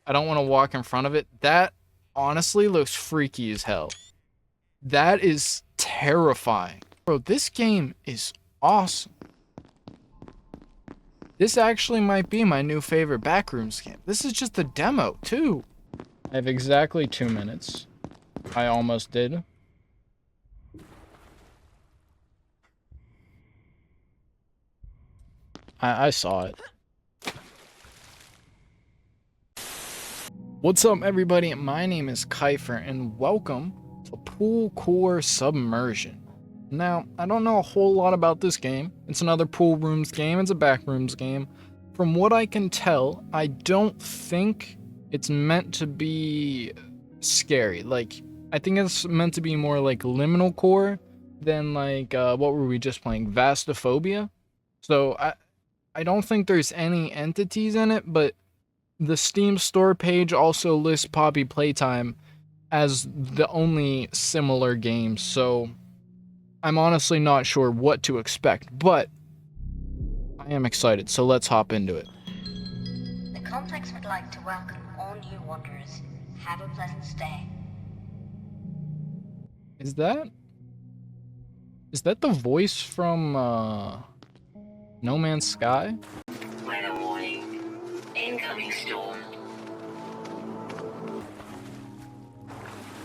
I don't want to walk in front of it. That honestly looks freaky as hell. That is terrifying. Bro, this game is awesome. This actually might be my new favorite Backrooms game. This is just the demo, too. I have exactly 2 minutes. I almost did. I saw it. What's up, everybody? My name is Kyphxr, and welcome to Poolcore Submersion. Now, I don't know a whole lot about this game. It's another pool rooms game. It's a backrooms game. From what I can tell, I don't think it's meant to be scary. Like, I think it's meant to be more like liminal core than like, what were we just playing? Vastophobia? So, I don't think there's any entities in it, but the Steam store page also lists Poppy Playtime as the only similar game, so I'm honestly not sure what to expect, but I am excited, so let's hop into it. The complex would like to welcome all new wanderers. Have a pleasant stay. Is that the voice from No Man's Sky? Weather warning. Incoming storm.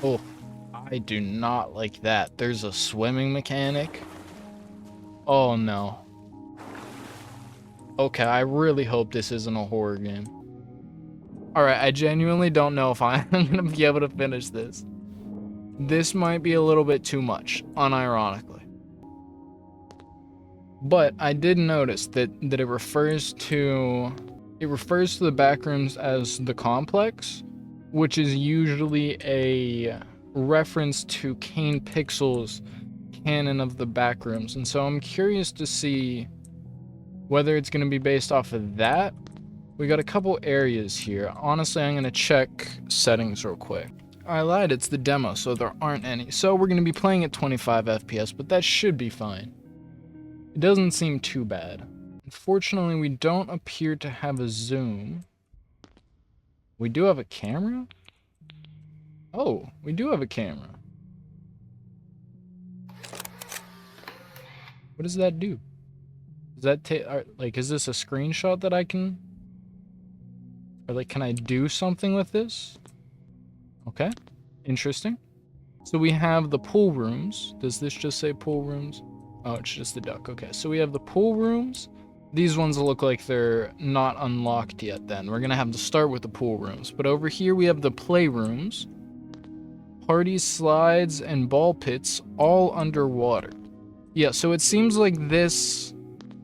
Oh, I do not like that. There's a swimming mechanic. Oh no. Okay, I really hope this isn't a horror game. Alright, I genuinely don't know if I'm gonna be able to finish this. This might be a little bit too much, unironically. But I did notice that it refers to the backrooms as the complex, which is usually a reference to Kyphxr's canon of the backrooms. And so I'm curious to see whether it's going to be based off of that. We got a couple areas here. Honestly, I'm going to check settings real quick. I lied, it's the demo, so there aren't any. So we're going to be playing at 25 FPS, but that should be fine. It doesn't seem too bad. Unfortunately, we don't appear to have a zoom. We do have a camera? Oh, we do have a camera. What does that do? Does that take, like, is this a screenshot that I can, or like, can I do something with this? Okay, interesting. So we have the pool rooms. Does this just say pool rooms? Oh, it's just the duck. Okay, so we have the pool rooms. These ones look like they're not unlocked yet then. We're gonna have to start with the pool rooms. But over here we have the playrooms. Parties, slides, and ball pits all underwater. Yeah, so it seems like this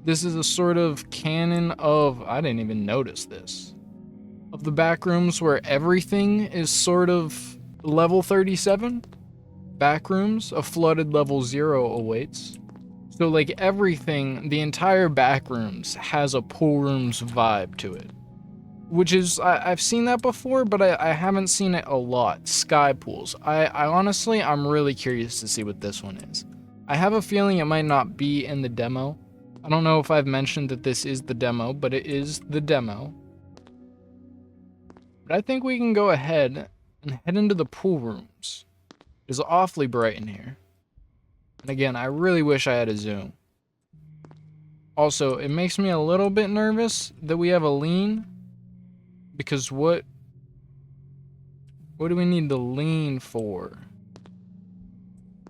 is a sort of canon of, I didn't even notice this, of the backrooms where everything is sort of level 37. Backrooms, a flooded level 0 awaits. So like everything, the entire backrooms has a pool rooms vibe to it. Which is, I've seen that before, but I haven't seen it a lot. Sky pools. I honestly, I'm really curious to see what this one is. I have a feeling it might not be in the demo. I don't know if I've mentioned that this is the demo, but it is the demo. But I think we can go ahead and head into the pool rooms. It's awfully bright in here. And again, I really wish I had a zoom. Also, it makes me a little bit nervous that we have a lean. Because what do we need the lean for?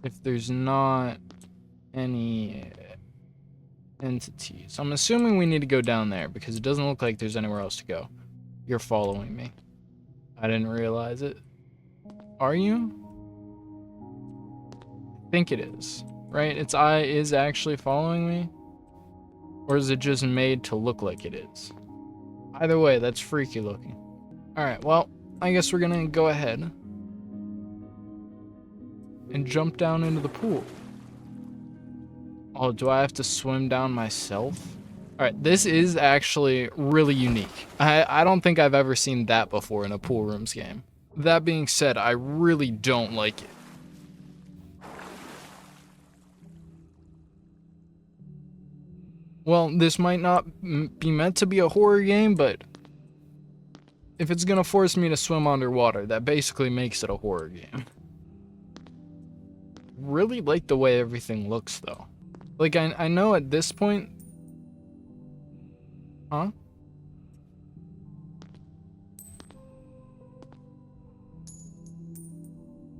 If there's not any entities. I'm assuming we need to go down there because it doesn't look like there's anywhere else to go. You're following me. I didn't realize it. Are you? I think it is, right? Its eye is actually following me? Or is it just made to look like it is? Either way, that's freaky looking. Alright, well, I guess we're gonna go ahead and jump down into the pool. Oh, do I have to swim down myself? Alright, this is actually really unique. I don't think I've ever seen that before in a pool rooms game. That being said, I really don't like it. Well, this might not be meant to be a horror game, but if it's gonna force me to swim underwater, that basically makes it a horror game. Really like the way everything looks, though. Like, I know at this point... Huh?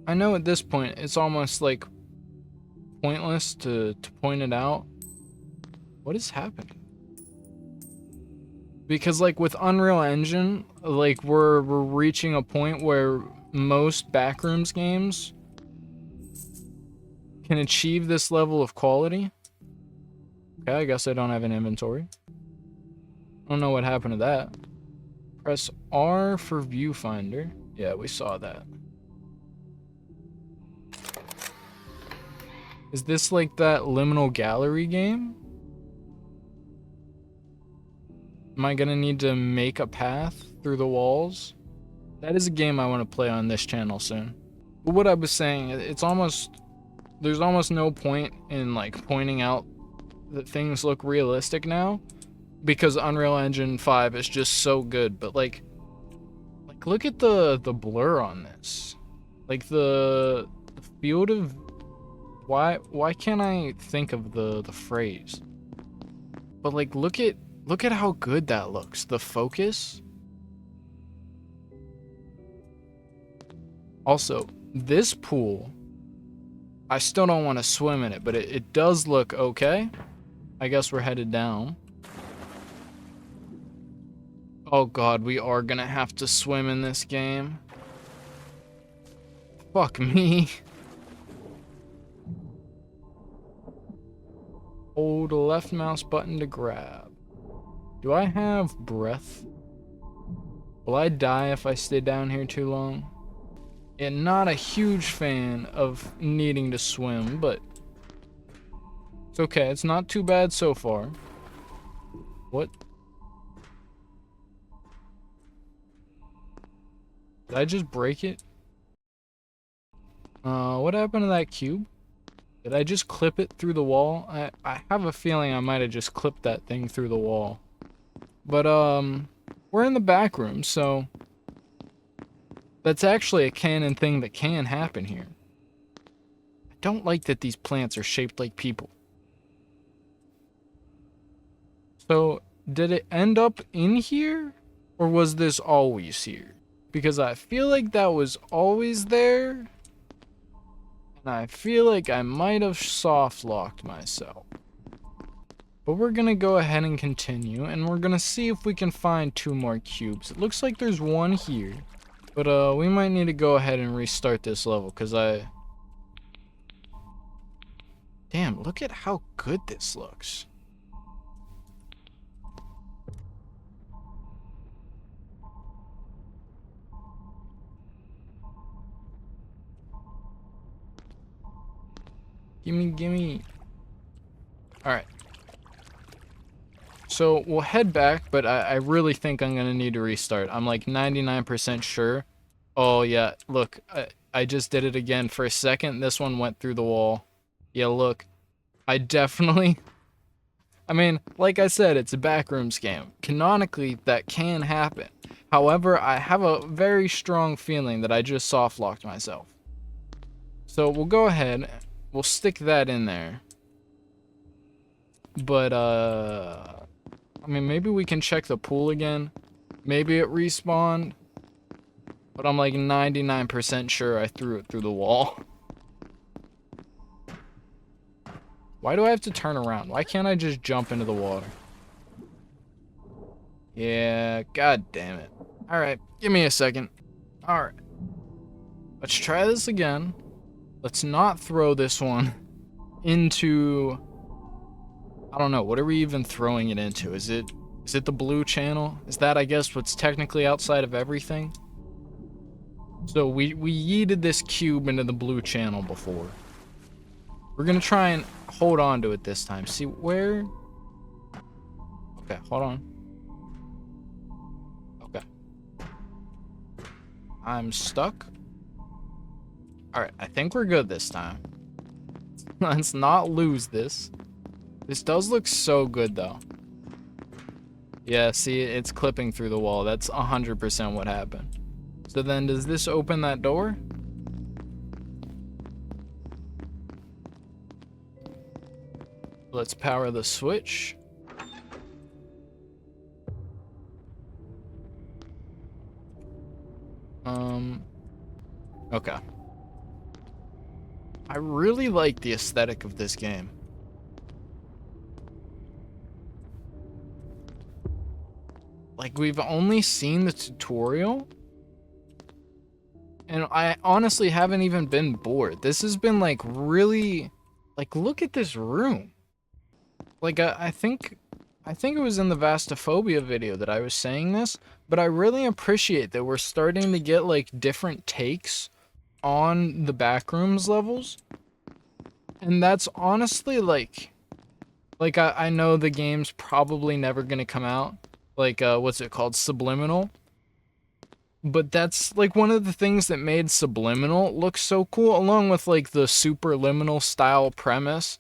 I know at this point, it's almost, like, pointless to point it out. What is happening? Because, like, with Unreal Engine, like, we're reaching a point where most Backrooms games can achieve this level of quality. Okay, I guess I don't have an inventory. I don't know what happened to that. Press R for viewfinder. Yeah, we saw that. Is this like that liminal gallery game? Am I gonna need to make a path through the walls? That is a game I want to play on this channel soon. But what I was saying, it's almost... There's almost no point in like pointing out that things look realistic now, because Unreal Engine 5 is just so good. But like look at the blur on this. Like the field of... Why can't I think of the phrase? But like look at how good that looks. The focus. Also, this pool, I still don't want to swim in it, but it does look okay. I guess we're headed down. Oh god, we are gonna have to swim in this game. Fuck me. Hold the left mouse button to grab. Do I have breath? Will I die if I stay down here too long? And not a huge fan of needing to swim, but it's okay. It's not too bad so far. What? Did I just break it? What happened to that cube? Did I just clip it through the wall? I have a feeling I might have just clipped that thing through the wall. But, we're in the back room, so that's actually a canon thing that can happen here. I don't like that these plants are shaped like people. So, did it end up in here? Or was this always here? Because I feel like that was always there. And I feel like I might have soft-locked myself. But we're gonna go ahead and continue, and we're gonna see if we can find 2 more cubes. It looks like there's 1 here. But we might need to go ahead and restart this level, because Damn, look at how good this looks. Gimme. Alright. So, we'll head back, but I really think I'm gonna need to restart. I'm like 99% sure. Oh, yeah, look, I just did it again. For a second, this one went through the wall. Yeah, look. I definitely... I mean, like I said, it's a Backrooms game. Canonically, that can happen. However, I have a very strong feeling that I just soft-locked myself. So, we'll go ahead. We'll stick that in there. But, I mean, maybe we can check the pool again. Maybe it respawned. But I'm like 99% sure I threw it through the wall. Why do I have to turn around? Why can't I just jump into the water? Yeah, god damn it. Alright, give me a second. Alright. Let's try this again. Let's not throw this one into... I don't know, what are we even throwing it into? Is it the blue channel? Is that, I guess, what's technically outside of everything? So we yeeted this cube into the blue channel before. We're gonna try and hold on to it this time. See where... Okay, hold on. Okay. I'm stuck. Alright, I think we're good this time. Let's not lose this. This does look so good, though. Yeah, see, it's clipping through the wall. That's 100% what happened. So then, does this open that door? Let's power the switch. Okay. I really like the aesthetic of this game. Like, we've only seen the tutorial, and I honestly haven't even been bored. This has been, like, really... Like, look at this room. Like, I think it was in the Vastophobia video that I was saying this, but I really appreciate that we're starting to get, like, different takes on the Backrooms levels. And that's honestly, like, I know the game's probably never gonna come out. Like, what's it called? Subliminal. But that's, like, one of the things that made Subliminal look so cool, along with, like, the superliminal style premise.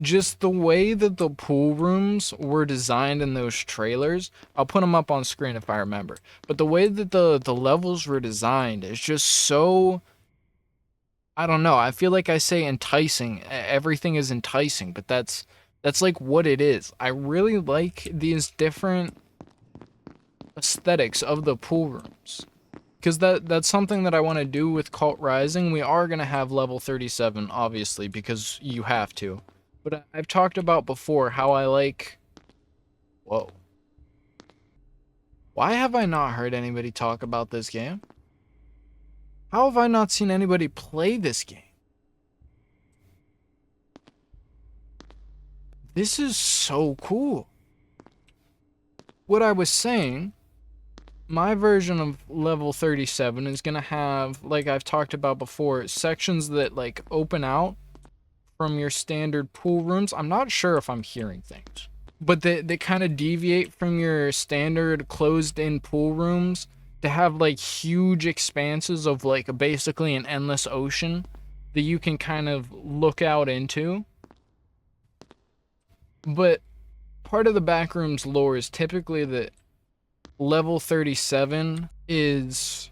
Just the way that the pool rooms were designed in those trailers. I'll put them up on screen if I remember. But the way that the levels were designed is just so... I don't know. I feel like I say enticing. Everything is enticing, but that's like what it is. I really like these different aesthetics of the pool rooms, because that's something that I want to do with Cult Rising. We are going to have level 37, obviously, because you have to. But I've talked about before how I like... Whoa. Why have I not heard anybody talk about this game? How have I not seen anybody play this game? This is so cool. What I was saying, my version of level 37 is going to have, like I've talked about before, sections that, like, open out from your standard pool rooms. I'm not sure if I'm hearing things, but they kind of deviate from your standard closed-in pool rooms to have, like, huge expanses of, like, basically an endless ocean that you can kind of look out into. But part of the Backrooms lore is typically that level 37 is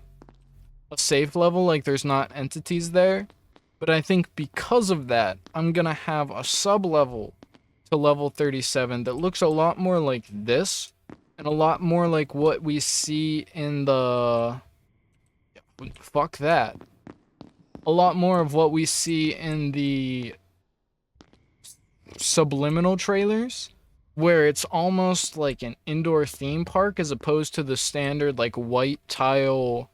a safe level, like there's not entities there. But I think because of that, I'm gonna have a sub-level to level 37 that looks a lot more like this, and a lot more like what we see in the... Fuck that. A lot more of what we see in the subliminal trailers, where it's almost like an indoor theme park as opposed to the standard, like, white tile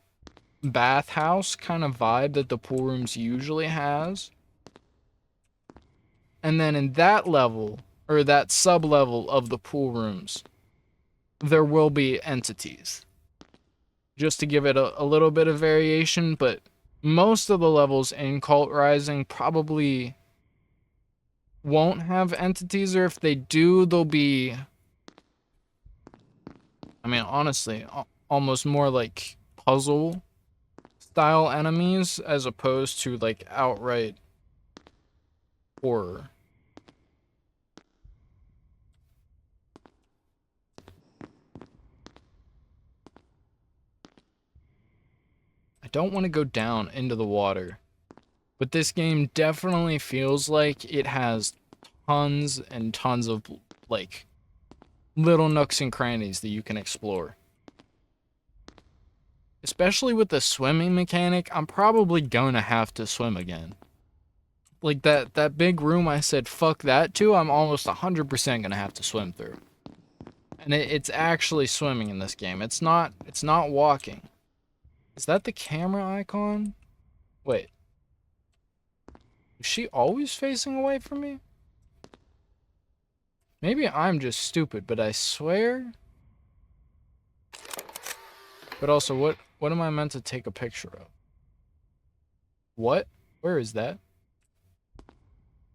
bathhouse kind of vibe that the pool rooms usually has. And then in that level, or that sub level of the pool rooms, there will be entities, just to give it a little bit of variation. But most of the levels in Cult Rising probably won't have entities, or if they do, they'll be, I mean, honestly, almost more like puzzle style enemies as opposed to, like, outright horror. I don't want to go down into the water, but this game definitely feels like it has tons and tons of, like, little nooks and crannies that you can explore. Especially with the swimming mechanic, I'm probably gonna have to swim again. Like, that big room I said fuck that to, I'm almost 100% gonna have to swim through. And it's actually swimming in this game. It's not walking. Is that the camera icon? Wait. Is she always facing away from me? Maybe I'm just stupid, but I swear... But also, what am I meant to take a picture of? What? Where is that?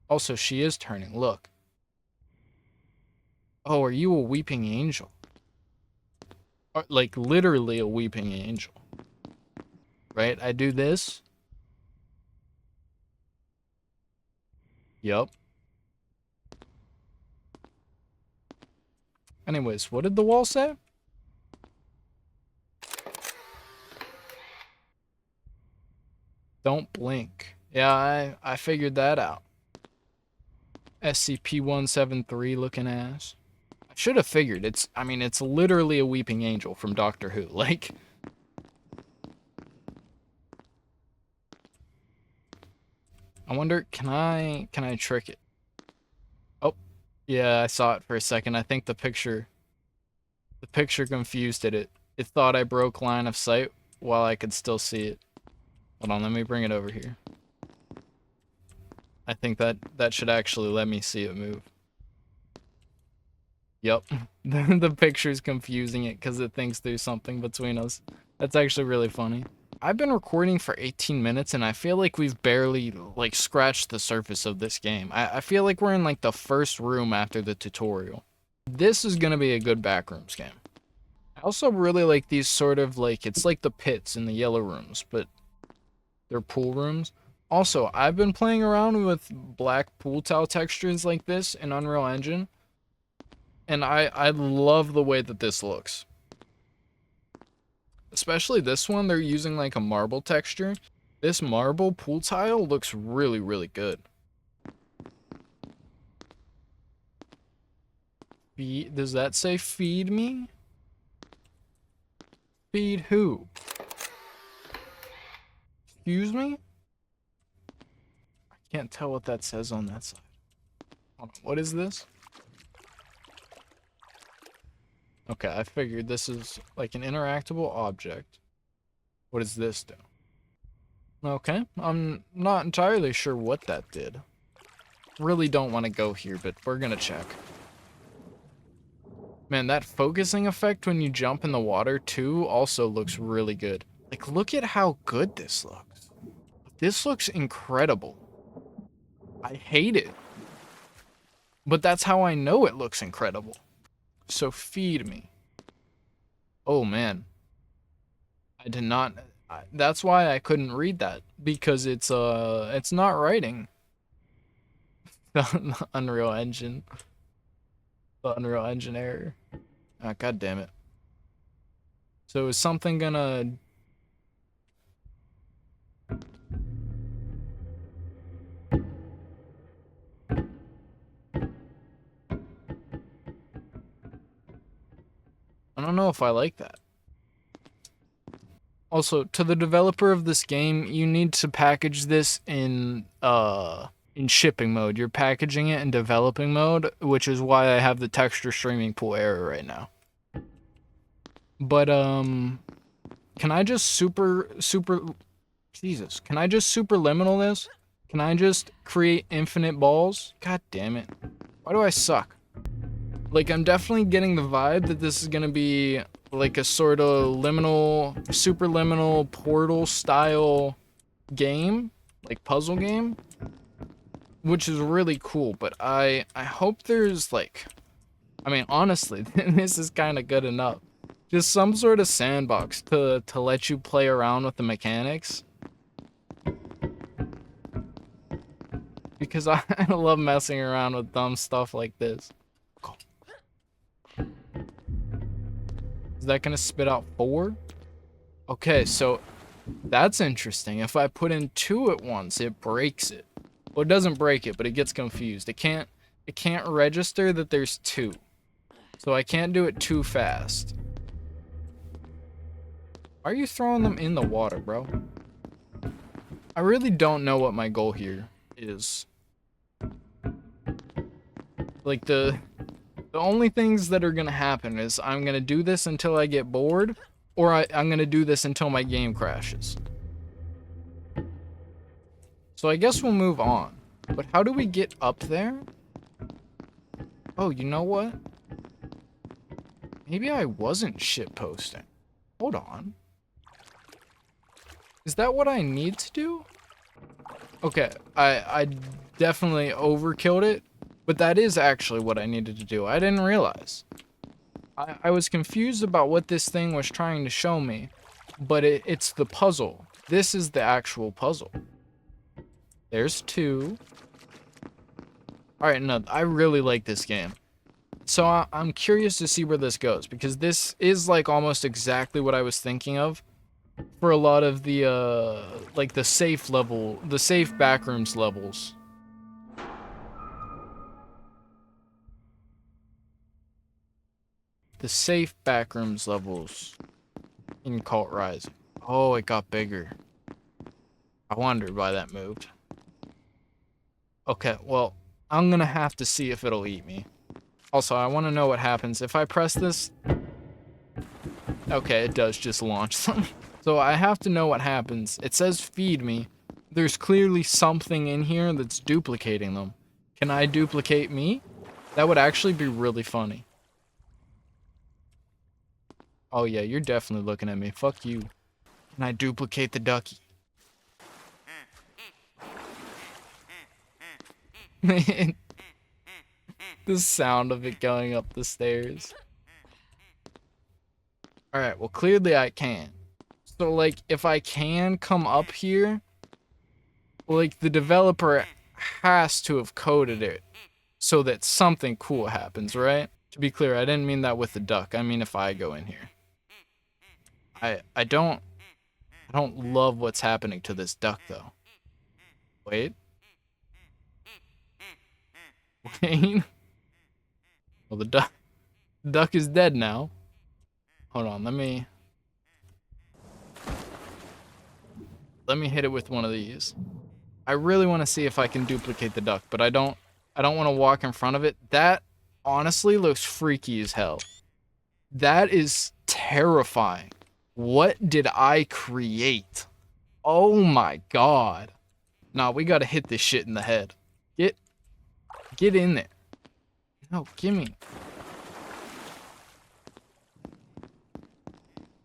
Also, she is turning, look. Oh, are you a weeping angel? Like, literally a weeping angel. Right? I do this. Yup. Anyways, what did the wall say? Don't blink. Yeah, I figured that out. SCP-173 looking ass. I should have figured. I mean, it's literally a weeping angel from Doctor Who. Like, I wonder, can I trick it? Oh, yeah, I saw it for a second. I think the picture confused it. It thought I broke line of sight while I could still see it. Hold on, let me bring it over here. I think that should actually let me see it move. Yep. The picture's confusing it because it thinks there's something between us. That's actually really funny. I've been recording for 18 minutes and I feel like we've barely like scratched the surface of this game. I feel like we're in like the first room after the tutorial. This is gonna be a good Backrooms game. I also really like these sort of like, it's like the pits in the yellow rooms, but they're pool rooms. Also, I've been playing around with black pool tile textures like this in Unreal Engine, and I love the way that this looks. Especially this one, they're using like a marble texture. This marble pool tile looks really, really good. Does that say feed me? Feed who? Excuse me? I can't tell what that says on that side. Hold on, what is this? Okay, I figured this is like an interactable object. What does this do? Okay, I'm not entirely sure what that did. Really don't want to go here, but we're gonna check. Man, that focusing effect when you jump in the water too also looks really good. Like, look at how good this looks. This looks incredible. I hate it. But that's how I know it looks incredible. So feed me. Oh man. I did not, that's why I couldn't read that, because it's not writing. The Unreal Engine. The Unreal Engine error. Ah, god damn it. So is something gonna... I don't know if I like that. Also, to the developer of this game, you need to package this in shipping mode. You're packaging it in developing mode, which is why I have the texture streaming pool error right now. But can I just Jesus, can I just superliminal this? Can I just create infinite balls? God damn it. Why do I suck? Like, I'm definitely getting the vibe that this is gonna be like a sort of liminal, superliminal portal style game, like puzzle game, which is really cool. But I hope there's like, I mean, honestly, this is kind of good enough. Just some sort of sandbox to let you play around with the mechanics. Because I love messing around with dumb stuff like this. Is that gonna spit out 4? Okay, so that's interesting. If I put in 2 at once, it breaks it. Well, it doesn't break it, but it gets confused. It can't register that there's 2. So I can't do it too fast. Why are you throwing them in the water, bro? I really don't know what my goal here is. Like, the only things that are gonna happen is I'm gonna do this until I get bored, or I'm gonna do this until my game crashes. So I guess we'll move on. But how do we get up there? Oh, you know what? Maybe I wasn't shitposting. Hold on. Is that what I need to do? Okay, I definitely overkilled it, but that is actually what I needed to do. I didn't realize. I was confused about what this thing was trying to show me, but it's the puzzle. This is the actual puzzle. There's 2. Alright, no, I really like this game. So I'm curious to see where this goes, because this is like almost exactly what I was thinking of for a lot of the like the safe backrooms levels. The safe backrooms levels in Kult Rising. Oh, it got bigger. I wondered why that moved. Okay, well, I'm gonna have to see if it'll eat me. Also, I want to know what happens if I press this. Okay, it does just launch them. So I have to know what happens. It says feed me. There's clearly something in here that's duplicating them. Can I duplicate me? That would actually be really funny. Oh yeah, you're definitely looking at me. Fuck you. Can I duplicate the ducky? Man, the sound of it going up the stairs. Alright, well clearly I can. So like, if I can come up here, like the developer has to have coded it so that something cool happens, right? To be clear, I didn't mean that with the duck. I mean if I go in here. I don't love what's happening to this duck though. Wait. Wait. Well, the duck is dead now. Hold on, let me hit it with one of these. I really want to see if I can duplicate the duck, but I don't want to walk in front of it. That honestly looks freaky as hell. That is terrifying. What did I create? Oh my god. Nah, we gotta hit this shit in the head. Get in there. No, gimme.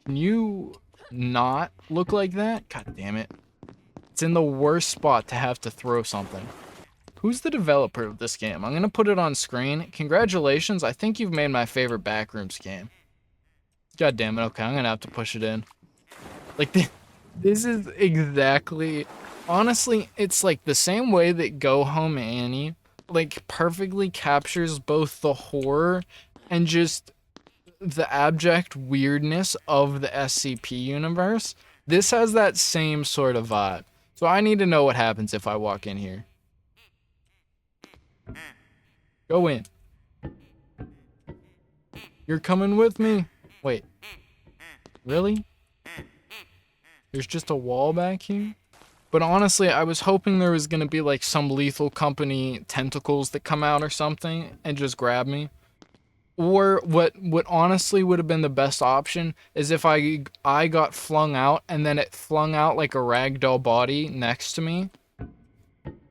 Can you not look like that? God damn it. It's in the worst spot to have to throw something. Who's the developer of this game? I'm gonna put it on screen. Congratulations, I think you've made my favorite Backrooms game. God damn it, okay, I'm gonna have to push it in. Like, this is exactly... Honestly, it's like the same way that Go Home Annie, like, perfectly captures both the horror and just the abject weirdness of the SCP universe. This has that same sort of vibe. So I need to know what happens if I walk in here. Go in. You're coming with me? Wait. Really? There's just a wall back here? But honestly, I was hoping there was gonna be like some Lethal Company tentacles that come out or something and just grab me. Or what honestly would have been the best option is if I got flung out and then it flung out like a ragdoll body next to me.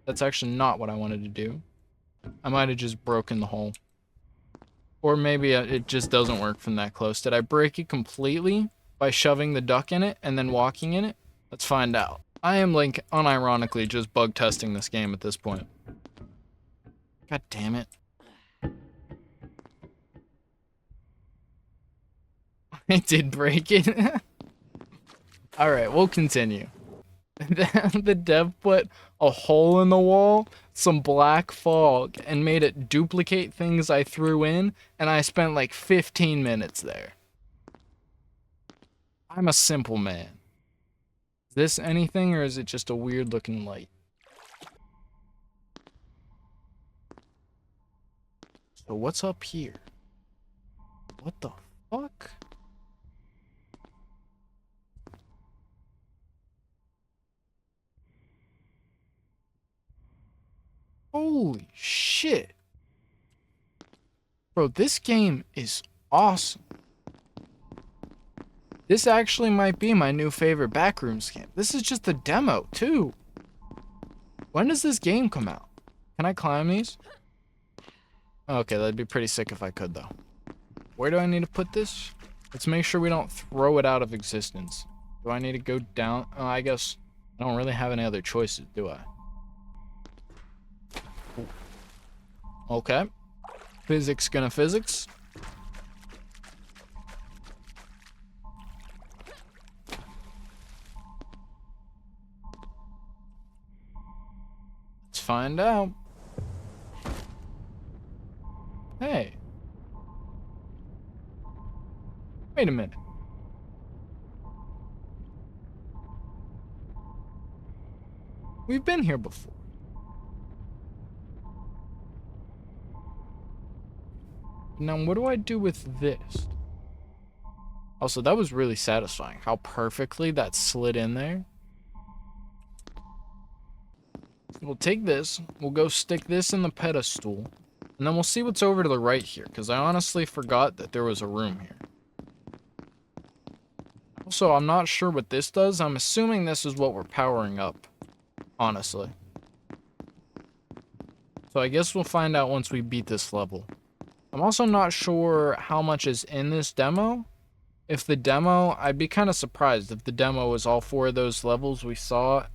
That's actually not what I wanted to do. I might have just broken the hole. Or maybe it just doesn't work from that close. Did I break it completely by shoving the duck in it and then walking in it? Let's find out. I am like unironically just bug testing this game at this point. God damn it. I did break it. Alright, we'll continue. The dev put a hole in the wall, some black fog, and made it duplicate things I threw in, and I spent like 15 minutes there. I'm a simple man. Is this anything, or is it just a weird looking light? So what's up here? What the fuck? Holy shit. Bro, this game is awesome. This actually might be my new favorite Backrooms game. This is just the demo, too. When does this game come out? Can I climb these? Okay, that'd be pretty sick if I could, though. Where do I need to put this? Let's make sure we don't throw it out of existence. Do I need to go down? Oh, I guess I don't really have any other choices, do I? Okay. Physics gonna physics. Let's find out. Hey, Wait a minute. We've been here before. Now, what do I do with this? Also, that was really satisfying. How perfectly that slid in there. We'll take this. We'll go stick this in the pedestal. And then we'll see what's over to the right here. Because I honestly forgot that there was a room here. Also, I'm not sure what this does. I'm assuming this is what we're powering up. Honestly. So I guess we'll find out once we beat this level. I'm also not sure how much is in this demo. If the demo, I'd be kind of surprised if the demo was all 4 of those levels we saw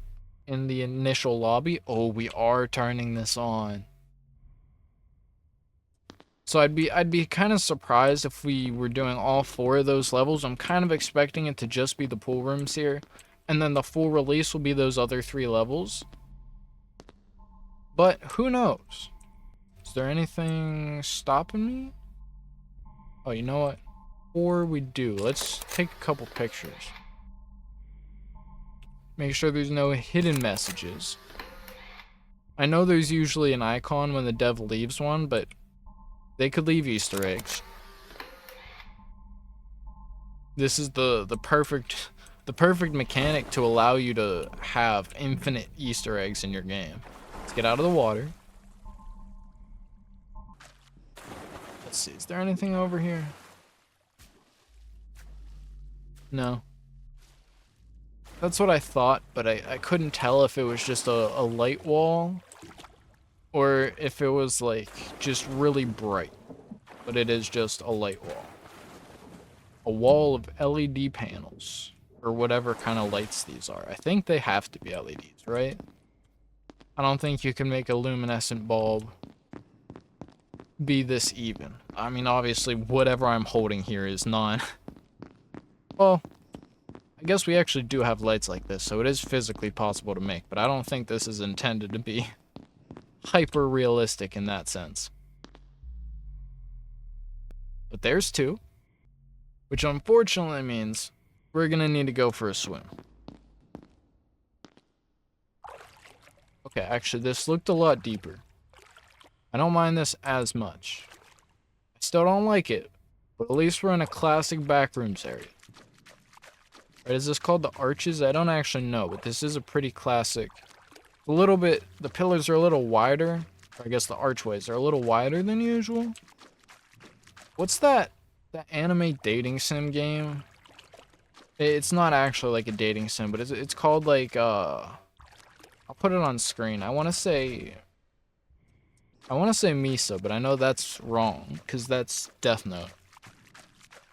in the initial lobby. Oh, we are turning this on. So I'd be kind of surprised if we were doing all 4 of those levels. I'm kind of expecting it to just be the pool rooms here. And then the full release will be those other 3 levels. But who knows? Is there anything stopping me? Oh, you know what? Before we do, let's take a couple pictures. Make sure there's no hidden messages. I know there's usually an icon when the dev leaves one, but they could leave Easter eggs. This is the perfect mechanic to allow you to have infinite Easter eggs in your game. Let's get out of the water. Let's see, is there anything over here? No. That's what I thought, but I couldn't tell if it was just a light wall or if it was like just really bright. But it is just a light wall. A wall of LED panels or whatever kind of lights these are. I think they have to be LEDs, right? I don't think you can make a luminescent bulb be this even. I mean, obviously, whatever I'm holding here is not... Well, I guess we actually do have lights like this, so it is physically possible to make, but I don't think this is intended to be hyper-realistic in that sense. But there's 2, which unfortunately means we're gonna need to go for a swim. Okay, actually, this looked a lot deeper. I don't mind this as much. I still don't like it, but at least we're in a classic backrooms area. Right, is this called the arches? I don't actually know, but this is a pretty classic. A little bit, the pillars are a little wider. Or I guess the archways are a little wider than usual. What's that anime dating sim game? It's not actually like a dating sim, but it's called like, I'll put it on screen. I want to say Misa, but I know that's wrong, because that's Death Note.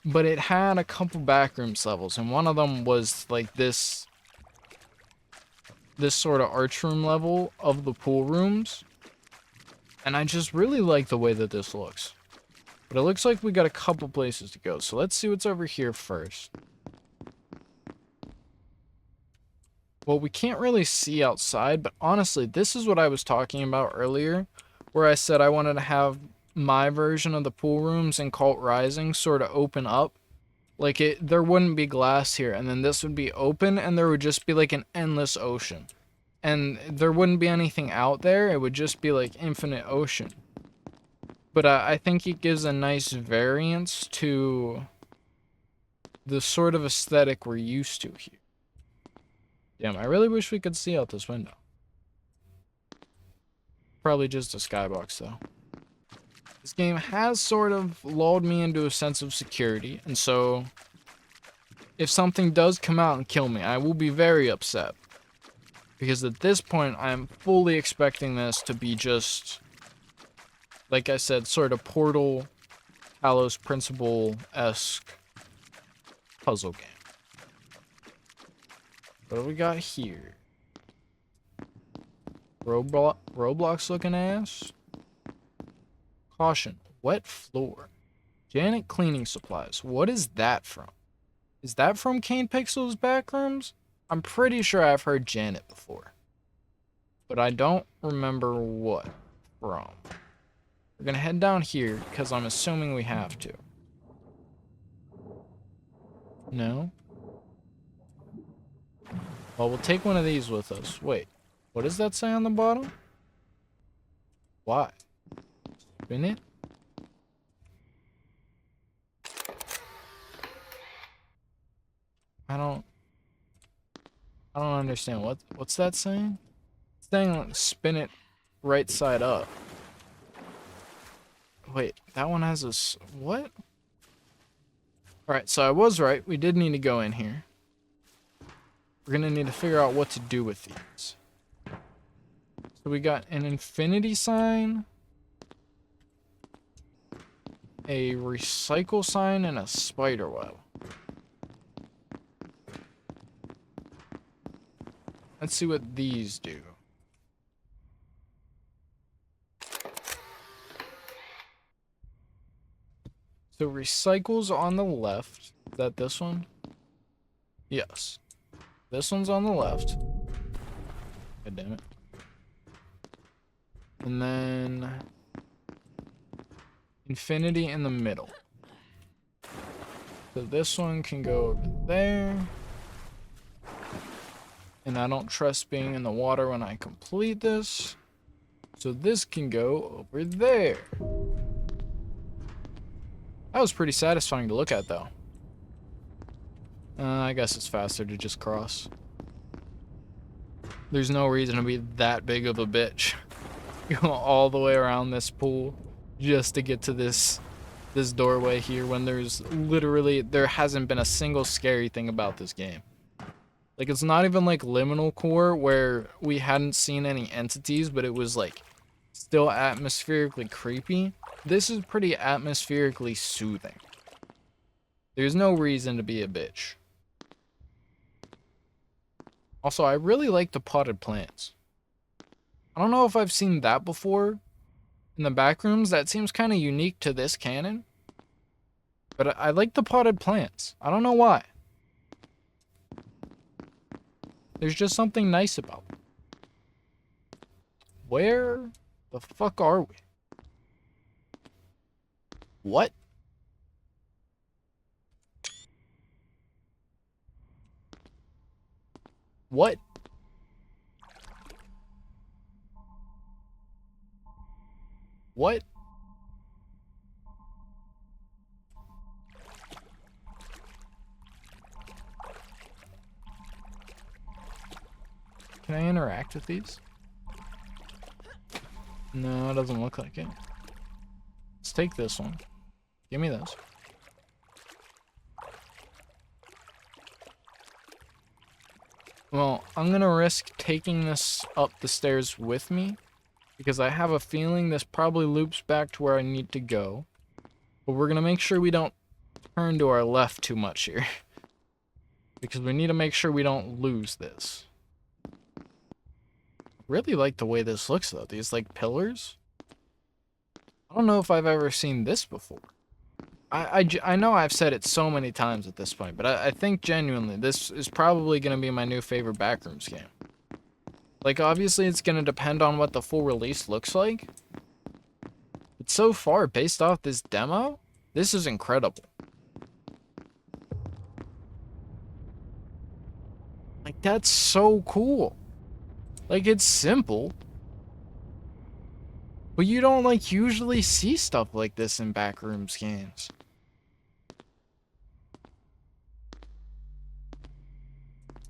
But it had a couple backrooms levels, and one of them was like this sort of arch room level of the pool rooms. And I just really like the way that this looks. But it looks like we got a couple places to go, so let's see what's over here first. Well, we can't really see outside, but honestly, this is what I was talking about earlier, where I said I wanted to have my version of the pool rooms in Kult Rising sort of open up. Like, there wouldn't be glass here, and then this would be open, and there would just be like an endless ocean. And there wouldn't be anything out there, it would just be like infinite ocean. But I think it gives a nice variance to the sort of aesthetic we're used to here. Damn, I really wish we could see out this window. Probably just a skybox, though. This game has sort of lulled me into a sense of security, and so if something does come out and kill me, I will be very upset. Because at this point, I'm fully expecting this to be just, like I said, sort of Portal, Talos Principle-esque puzzle game. What do we got here? Roblox looking ass? Caution, wet floor. Janet cleaning supplies. What is that from? Is that from Kyphxr's Backrooms? I'm pretty sure I've heard Janet before. But I don't remember what from. We're gonna head down here because I'm assuming we have to. No? Well, we'll take one of these with us. Wait, what does that say on the bottom? Why? Spin it? I don't understand. What's that saying? It's saying like, spin it right side up. Wait, that one has a what? Alright, so I was right. We did need to go in here. We're gonna need to figure out what to do with these. So we got an infinity sign, a recycle sign, and a spider web. Let's see what these do. So recycles on the left. Is that this one? Yes. This one's on the left. God damn it. And then infinity in the middle. So this one can go over there. And I don't trust being in the water when I complete this. So this can go over there. That was pretty satisfying to look at, though. I guess it's faster to just cross. There's no reason to be that big of a bitch. Go all the way around this pool just to get to this doorway here when there's literally, there hasn't been a single scary thing about this game. Like, it's not even like Liminal Core where we hadn't seen any entities, but it was like still atmospherically creepy. This is pretty atmospherically soothing. There's no reason to be a bitch. Also, I really like the potted plants. I don't know if I've seen that before in the Backrooms. That seems kind of unique to this canon. But I like the potted plants. I don't know why. There's just something nice about them. Where the fuck are we? What? What? What? Can I interact with these? No, it doesn't look like it. Let's take this one. Give me this. Well, I'm gonna risk taking this up the stairs with me because I have a feeling this probably loops back to where I need to go. But we're gonna make sure we don't turn to our left too much here because we need to make sure we don't lose this. Really like the way this looks though. These like pillars. I don't know if I've ever seen this before. I know I've said it so many times at this point, but I think genuinely this is probably going to be my new favorite Backrooms game. Like, obviously it's going to depend on what the full release looks like. But so far, based off this demo, this is incredible. Like, that's so cool. Like, it's simple. But you don't, like, usually see stuff like this in Backrooms games.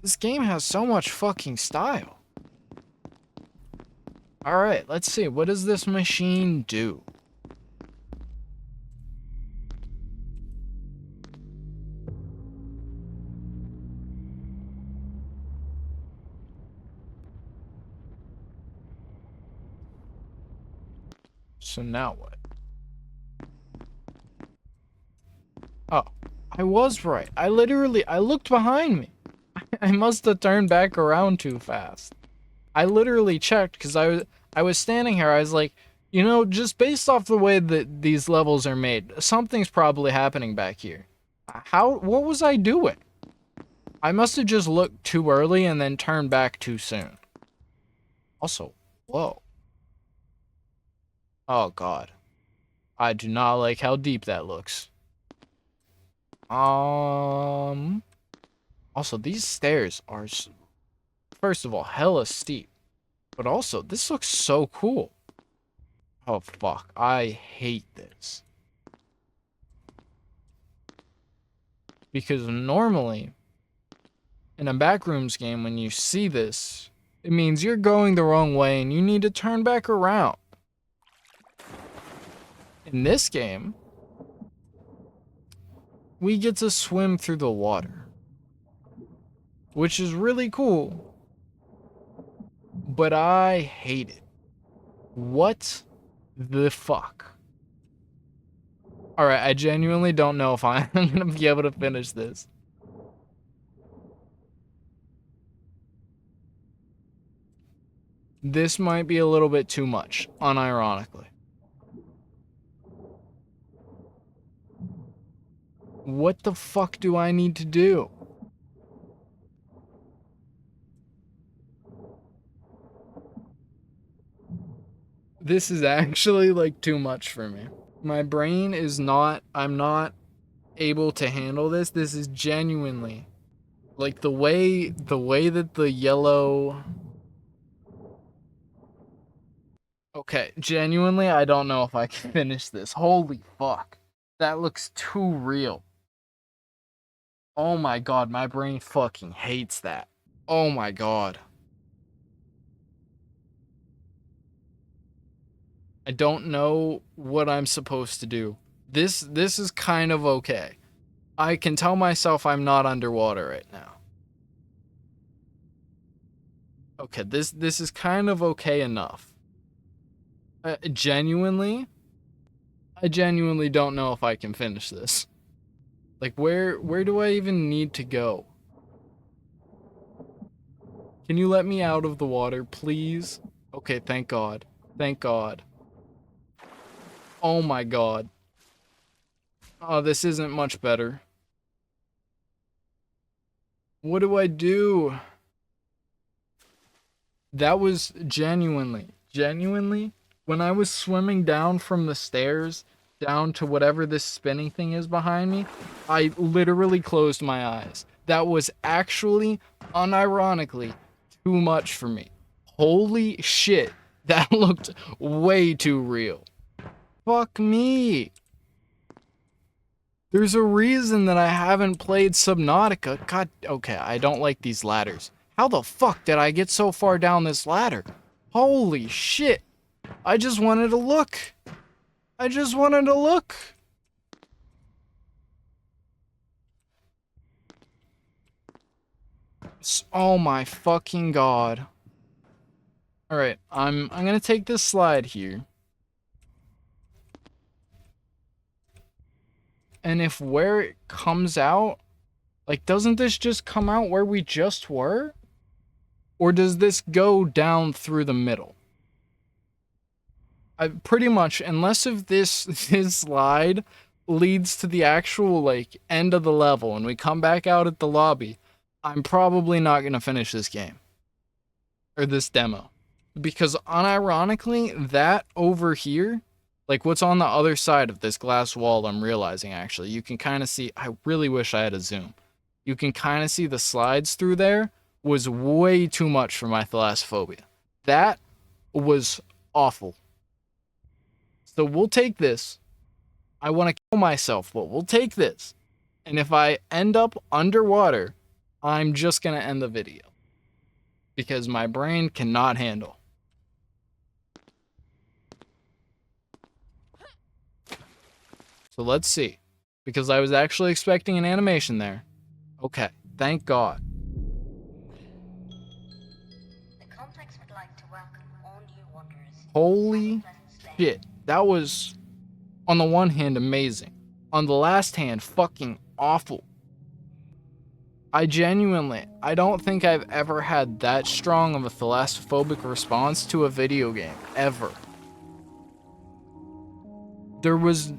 This game has so much fucking style. Alright, let's see. What does this machine do? So now what? Oh, I was right. I looked behind me. I must have turned back around too fast. I literally checked because I was standing here. I was like, you know, just based off the way that these levels are made, something's probably happening back here. What was I doing? I must have just looked too early and then turned back too soon. Also, whoa. Oh God. I do not like how deep that looks. Also, these stairs are, first of all, hella steep. But also, this looks so cool. Oh, fuck. I hate this. Because normally, in a Backrooms game, when you see this, it means you're going the wrong way and you need to turn back around. In this game, we get to swim through the water, which is really cool, but I hate it. What the fuck? Alright, I genuinely don't know if I'm gonna be able to finish this. This might be a little bit too much, unironically. What the fuck do I need to do? This is actually like too much for me. My brain is not, I'm not able to handle this. This is genuinely like the way that the yellow. Okay, genuinely, I don't know if I can finish this. Holy fuck. That looks too real. Oh my god, my brain fucking hates that. Oh my god. I don't know what I'm supposed to do. This is kind of okay. I can tell myself I'm not underwater right now. Okay, this is kind of okay enough. I genuinely don't know if I can finish this. Like, where do I even need to go? Can you let me out of the water, please? Okay, thank God. Thank God. Oh my god. Oh, this isn't much better. What do I do? That was genuinely, when I was swimming down from the stairs down to whatever this spinning thing is behind me, I literally closed my eyes. That was actually, unironically, too much for me. Holy shit, that looked way too real. Fuck me. There's a reason that I haven't played Subnautica. God, okay, I don't like these ladders. How the fuck did I get so far down this ladder? Holy shit. I just wanted to look. I just wanted to look. Oh my fucking god. Alright, I'm gonna take this slide here. And if where it comes out, like, doesn't this just come out where we just were? Or does this go down through the middle? I pretty much, unless if this slide leads to the actual, like, end of the level and we come back out at the lobby, I'm probably not gonna finish this game. Or this demo. Because unironically, that over here, like what's on the other side of this glass wall, I'm realizing actually, you can kind of see, I really wish I had a zoom. You can kind of see the slides through there was way too much for my thalassophobia. That was awful. So we'll take this. I want to kill myself, but we'll take this. And if I end up underwater, I'm just going to end the video. Because my brain cannot handle. So let's see. Because I was actually expecting an animation there. Okay, thank God. The complex would like to welcome all new wanderers. Holy shit. That was, on the one hand, amazing. On the last hand, fucking awful. I don't think I've ever had that strong of a thalassophobic response to a video game, ever. There was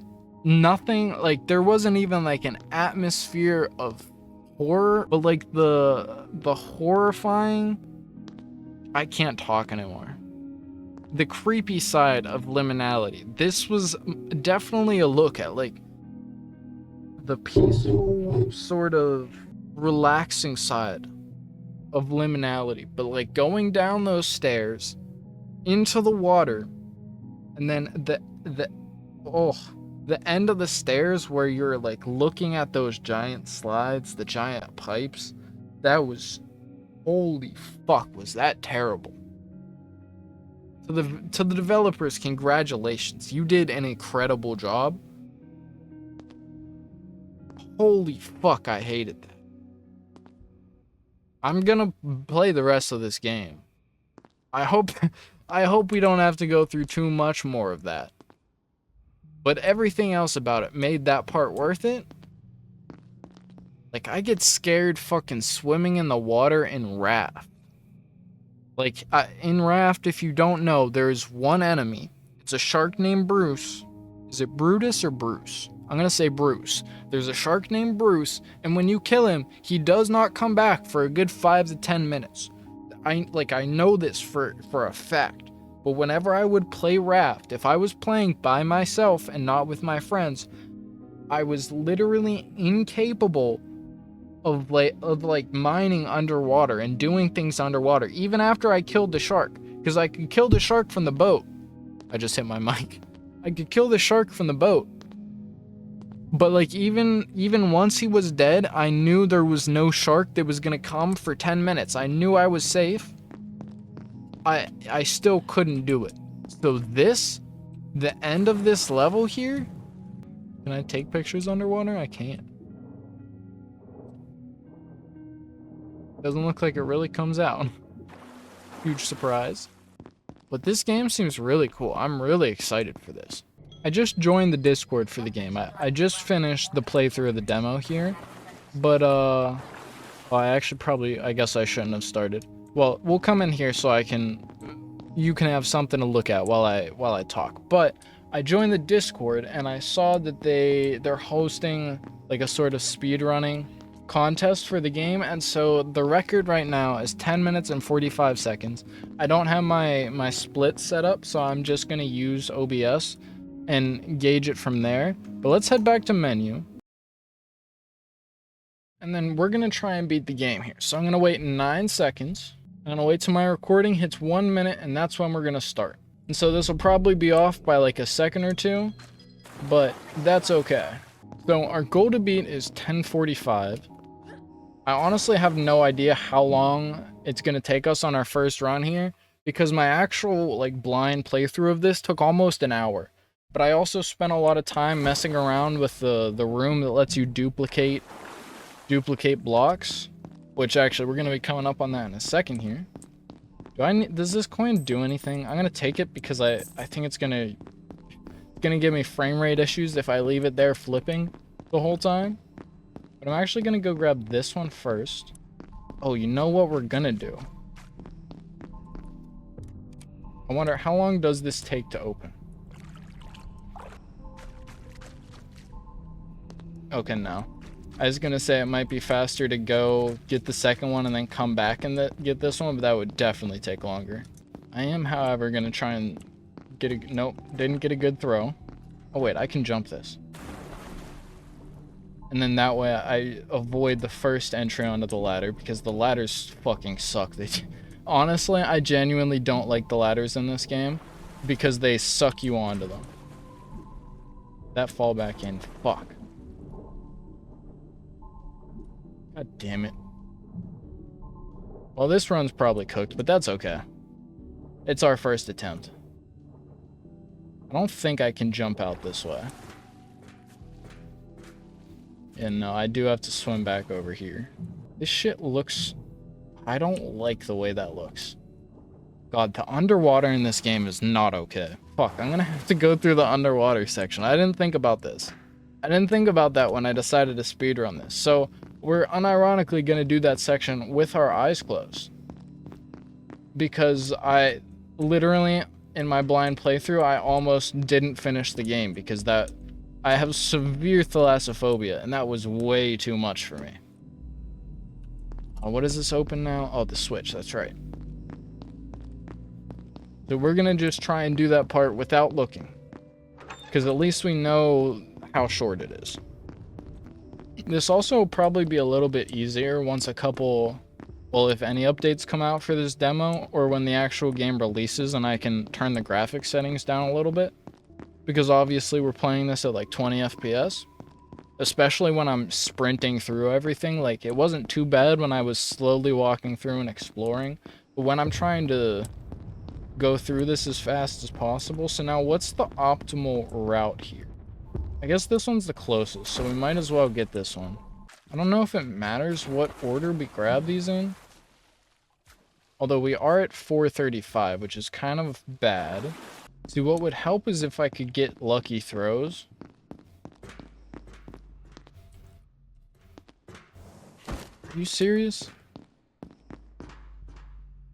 nothing, like, there wasn't even, like, an atmosphere of horror, but, like, the horrifying, I can't talk anymore. The creepy side of liminality. This was definitely a look at, like, the peaceful, sort of relaxing side of liminality. But like going down those stairs into the water, and then the end of the stairs where you're like looking at those giant slides, the giant pipes, that was, holy fuck, was that terrible. To the developers, congratulations. You did an incredible job. Holy fuck, I hated that. I'm gonna play the rest of this game. I hope we don't have to go through too much more of that. But everything else about it made that part worth it. Like, I get scared fucking swimming in the water in Raft. Like, in Raft, if you don't know, there's one enemy. It's a shark named Bruce. Is it Brutus or Bruce? I'm gonna say Bruce. There's a shark named Bruce, and when you kill him, he does not come back for a good 5 to 10 minutes. I know this for a fact. But whenever I would play Raft, if I was playing by myself and not with my friends, I was literally incapable of mining underwater and doing things underwater, even after I killed the shark, because I could kill the shark from the boat. I just hit my mic. I could kill the shark from the boat, but like even once he was dead, I knew there was no shark that was gonna come for 10 minutes. I knew I was safe. I still couldn't do it. So the end of this level here, can I take pictures underwater? I can't. Doesn't look like it really comes out. Huge surprise. But this game seems really cool. I'm really excited for this. I just joined the Discord for the game. I just finished the playthrough of the demo here. But, I guess I shouldn't have started. Well, we'll come in here so you can have something to look at while I talk. But I joined the Discord and I saw that they're hosting like a sort of speedrunning contest for the game, and so the record right now is 10 minutes and 45 seconds. I don't have my split set up, so I'm just gonna use OBS and gauge it from there. But let's head back to menu, and then we're gonna try and beat the game here. So I'm gonna wait 9 seconds. I'm gonna wait till my recording hits 1 minute, and that's when we're gonna start. And so this will probably be off by like a second or two, but that's okay. So our goal to beat is 10:45. I honestly have no idea how long it's going to take us on our first run here, because my actual like blind playthrough of this took almost an hour. But I also spent a lot of time messing around with the room that lets you duplicate blocks, which actually we're going to be coming up on that in a second here. Does this coin do anything? I'm going to take it because I think it's going to give me frame rate issues if I leave it there flipping the whole time. But I'm actually going to go grab this one first. Oh, you know what we're going to do? I wonder, how long does this take to open? Okay, no. I was going to say it might be faster to go get the second one and then come back and get this one, but that would definitely take longer. I am, however, going to try and get a... Nope, didn't get a good throw. Oh, wait, I can jump this. And then that way I avoid the first entry onto the ladder, because the ladders fucking suck. Honestly, I genuinely don't like the ladders in this game because they suck you onto them. That fall back in. Fuck. God damn it. Well, this run's probably cooked, but that's okay. It's our first attempt. I don't think I can jump out this way. And no, I do have to swim back over here. This shit looks... I don't like the way that looks. God, the underwater in this game is not okay. Fuck, I'm gonna have to go through the underwater section. I didn't think about this. I didn't think about that when I decided to speedrun this. So, we're unironically gonna do that section with our eyes closed. Because I literally, in my blind playthrough, I almost didn't finish the game because I have severe thalassophobia, and that was way too much for me. Oh, what is this open now? Oh, the switch, that's right. So we're gonna just try and do that part without looking, because at least we know how short it is. this also will probably be a little bit easier once a couple, well, if any updates come out for this demo, or when the actual game releases and I can turn the graphics settings down a little bit. Because obviously we're playing this at like 20 FPS. Especially when I'm sprinting through everything. Like, it wasn't too bad when I was slowly walking through and exploring. But when I'm trying to go through this as fast as possible. So now, what's the optimal route here? I guess this one's the closest, so we might as well get this one. I don't know if it matters what order we grab these in. Although we are at 435, which is kind of bad. See, what would help is if I could get lucky throws. Are you serious?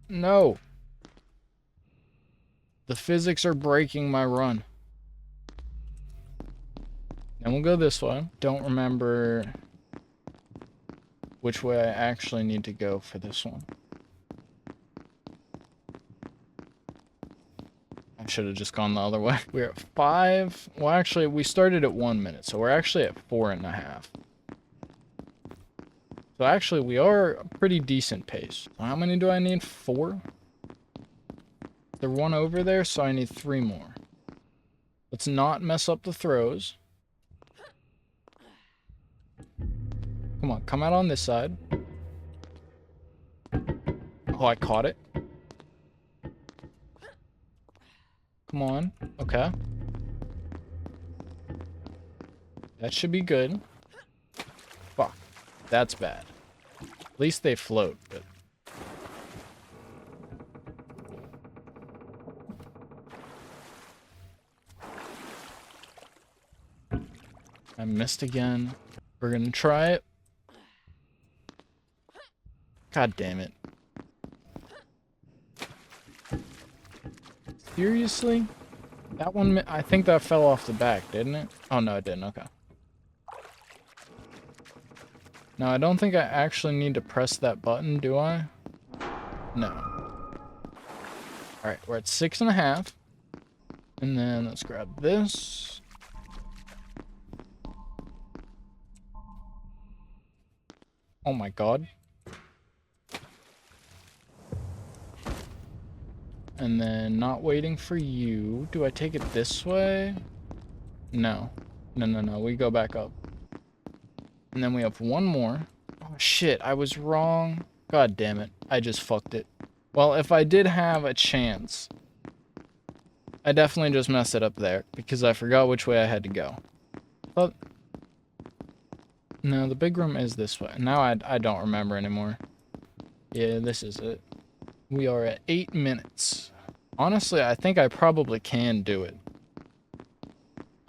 No. The physics are breaking my run. Then we'll go this way. Don't remember which way I actually need to go for this one. I should have just gone the other way. We're at 5. Well, actually, we started at 1 minute, so we're actually at 4.5. So actually, we are a pretty decent pace. So how many do I need? 4? There's one over there, so I need 3 more. Let's not mess up the throws. Come on, come out on this side. Oh, I caught it. Come on. Okay. That should be good. Fuck. That's bad. At least they float, but... I missed again. We're gonna try it. God damn it. Seriously? That one, I think that fell off the back, didn't it? Oh, no, it didn't. Okay. Now, I don't think I actually need to press that button, do I? No. Alright, we're at 6.5. And then let's grab this. Oh my god. And then not waiting for you. Do I take it this way? No. No. We go back up. And then we have one more. Oh shit, I was wrong. God damn it. I just fucked it. Well, if I did have a chance, I definitely just messed it up there because I forgot which way I had to go. But no, the big room is this way. Now I don't remember anymore. Yeah, this is it. We are at 8 minutes. Honestly, I think I probably can do it.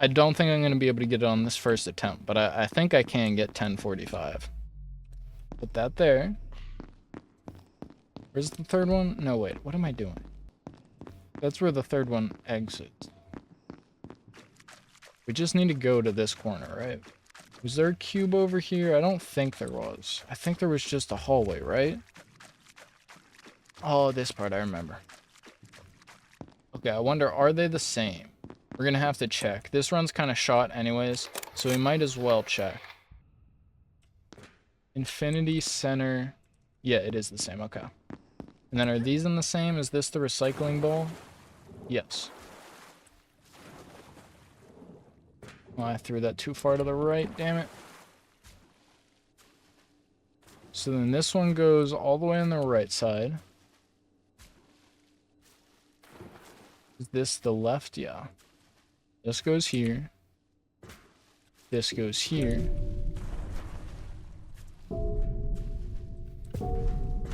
I don't think I'm going to be able to get it on this first attempt, but I think I can get 1045. Put that there. Where's the third one? No, wait. What am I doing? That's where the third one exits. We just need to go to this corner, right? Was there a cube over here? I don't think there was. I think there was just a hallway, right? Oh, this part I remember. Okay, I wonder, are they the same? We're gonna have to check. This run's kind of shot anyways, so we might as well check. Infinity Center. Yeah, it is the same. Okay. And then are these in the same? Is this the recycling bowl? Yes. Oh, I threw that too far to the right, damn it. So then this one goes all the way on the right side. Is this the left? Yeah. This goes here. This goes here.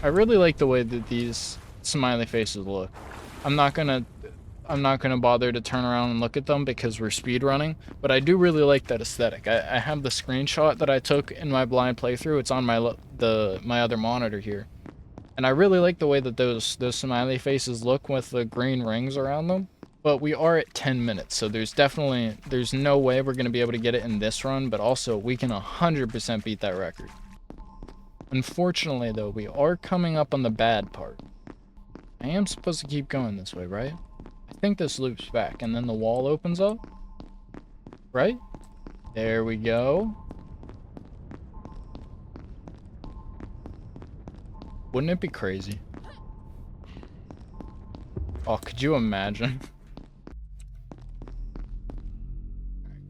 I really like the way that these smiley faces look. I'm not gonna bother to turn around and look at them because we're speedrunning, but I do really like that aesthetic. I have the screenshot that I took in my blind playthrough. It's on my other monitor here. And I really like the way that those smiley faces look with the green rings around them. But we are at 10 minutes, so there's no way we're going to be able to get it in this run, but also we can 100% beat that record. Unfortunately, though, we are coming up on the bad part. I am supposed to keep going this way, right? I think this loops back, and then the wall opens up. Right? There we go. Wouldn't it be crazy? Oh, could you imagine?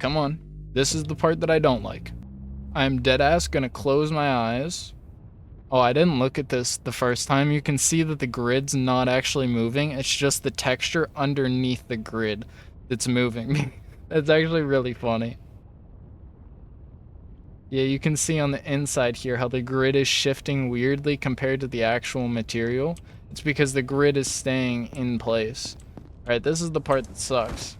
Come on. This is the part that I don't like. I'm deadass gonna close my eyes. Oh, I didn't look at this the first time. You can see that the grid's not actually moving. It's just the texture underneath the grid that's moving. That's actually really funny. Yeah, you can see on the inside here how the grid is shifting weirdly compared to the actual material. It's because the grid is staying in place. Alright, this is the part that sucks.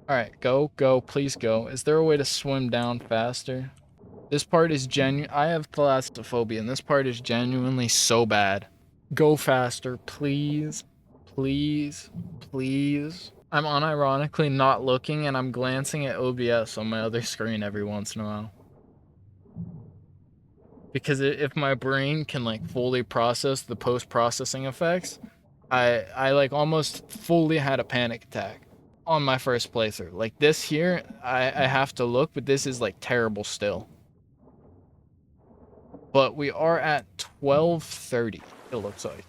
Alright, go, please go. Is there a way to swim down faster? This part is I have thalassophobia, and this part is genuinely so bad. Go faster, please. Please. Please. I'm unironically not looking, and I'm glancing at OBS on my other screen every once in a while. Because if my brain can, like, fully process the post-processing effects, I like, almost fully had a panic attack on my first playthrough. Like, this here, I have to look, but this is, like, terrible still. But we are at 12:30, it looks like.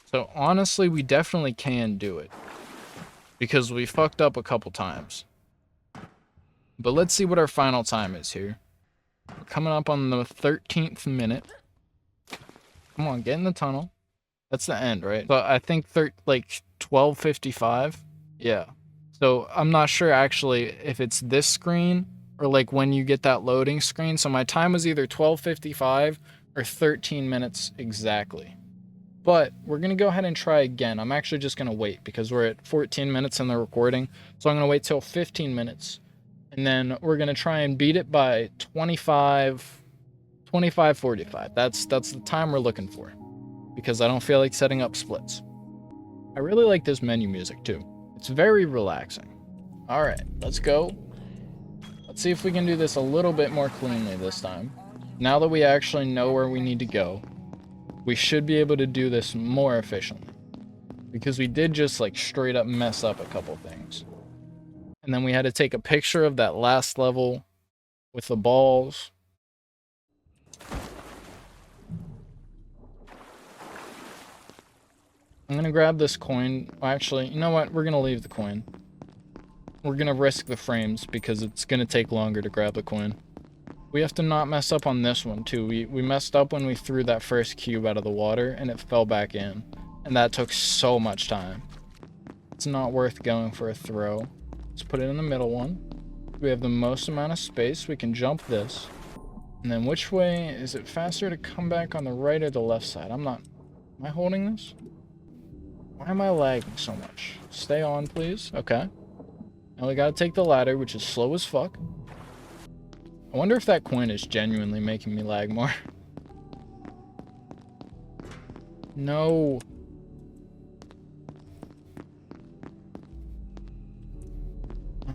So, honestly, we definitely can do it. Because we fucked up a couple times. But let's see what our final time is here. We're coming up on the 13th minute. Come on, get in the tunnel. That's the end, right? But I think like 12:55. Yeah. So I'm not sure actually if it's this screen or like when you get that loading screen. So my time was either 12:55 or 13 minutes exactly. But we're going to go ahead and try again. I'm actually just going to wait because we're at 14 minutes in the recording. So I'm going to wait till 15 minutes. And then we're going to try and beat it by 25:45. That's the time we're looking for. Because I don't feel like setting up splits. I really like this menu music too. It's very relaxing. Alright, let's go. Let's see if we can do this a little bit more cleanly this time. Now that we actually know where we need to go, we should be able to do this more efficiently. Because we did just like straight up mess up a couple things. And then we had to take a picture of that last level with the balls. I'm gonna grab this coin. Actually, you know what? We're gonna leave the coin. We're gonna risk the frames because it's gonna take longer to grab the coin. We have to not mess up on this one too. We messed up when we threw that first cube out of the water and it fell back in. And that took so much time. It's not worth going for a throw. Let's put it in the middle one. We have the most amount of space. We can jump this. And then which way? Is it faster to come back on the right or the left side? Am I holding this? Why am I lagging so much? Stay on, please. Okay. Now we gotta take the ladder, which is slow as fuck. I wonder if that coin is genuinely making me lag more. No.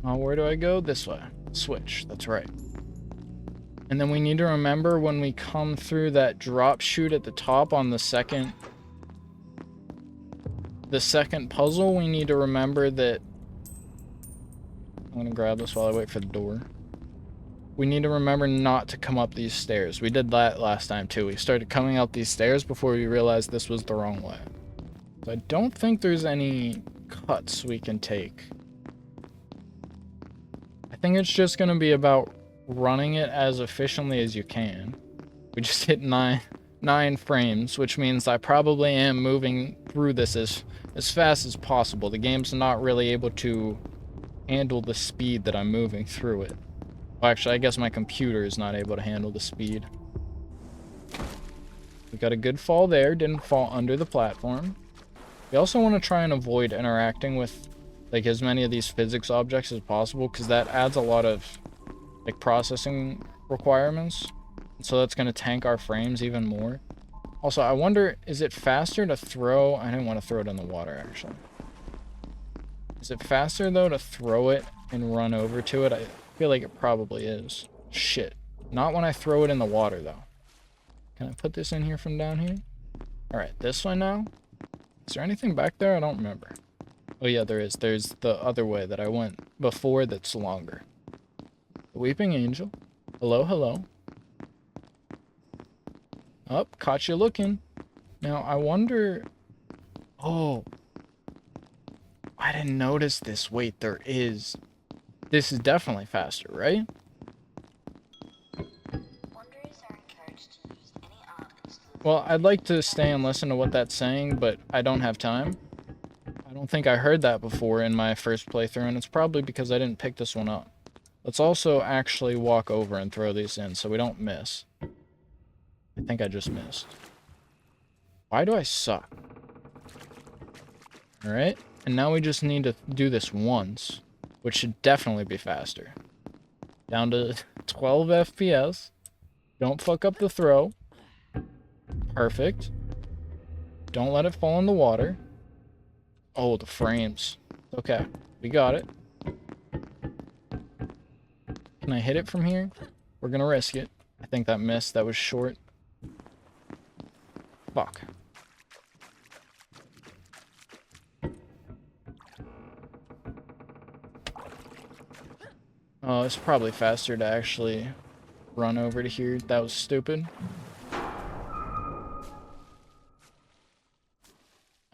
Where do I go? This way. Switch. That's right. And then we need to remember when we come through that drop chute at the top on the second puzzle, we need to remember that... I'm gonna grab this while I wait for the door. We need to remember not to come up these stairs. We did that last time too. We started coming up these stairs before we realized this was the wrong way. So I don't think there's any cuts we can take. I think it's just gonna be about running it as efficiently as you can. We just hit 9 frames, which means I probably am moving through this as fast as possible. The game's not really able to handle the speed that I'm moving through it. Well, actually, I guess my computer is not able to handle the speed. We got a good fall there, didn't fall under the platform. We also want to try and avoid interacting with like as many of these physics objects as possible, because that adds a lot of like processing requirements. So that's going to tank our frames even more. Also, I wonder, is it faster to throw? I didn't want to throw it in the water, actually. Is it faster, though, to throw it and run over to it? I feel like it probably is. Shit. Not when I throw it in the water, though. Can I put this in here from down here? Alright, this one now. Is there anything back there? I don't remember. Oh, yeah, there is. There's the other way that I went before that's longer. The Weeping Angel. Hello, hello. Oh, caught you looking. Now, I wonder... Oh. I didn't notice this. Wait, there is. This is definitely faster, right? Wanderers are encouraged to use any art instance. Well, I'd like to stay and listen to what that's saying, but I don't have time. I don't think I heard that before in my first playthrough, and it's probably because I didn't pick this one up. Let's also actually walk over and throw these in so we don't miss. I think I just missed. Why do I suck? Alright, and now we just need to do this once, which should definitely be faster. Down to 12 FPS. Don't fuck up the throw. Perfect. Don't let it fall in the water. Oh, the frames. Okay, we got it. Can I hit it from here? We're gonna risk it. I think that missed. That was short. Fuck. Oh, it's probably faster to actually run over to here. That was stupid. I'm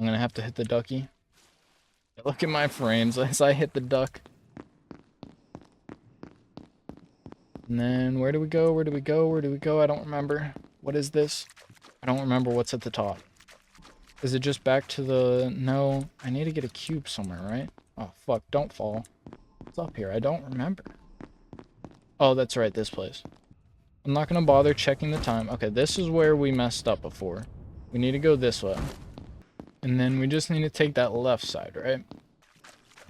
gonna have to hit the ducky. Look at my frames as I hit the duck. And then, where do we go? Where do we go? Where do we go? I don't remember. What is this? I don't remember what's at the top. Is it just back to the... No, I need to get a cube somewhere, right? Oh, fuck, don't fall. What's up here? I don't remember. Oh, that's right, this place. I'm not gonna bother checking the time. Okay, this is where we messed up before. We need to go this way. And then we just need to take that left side, right?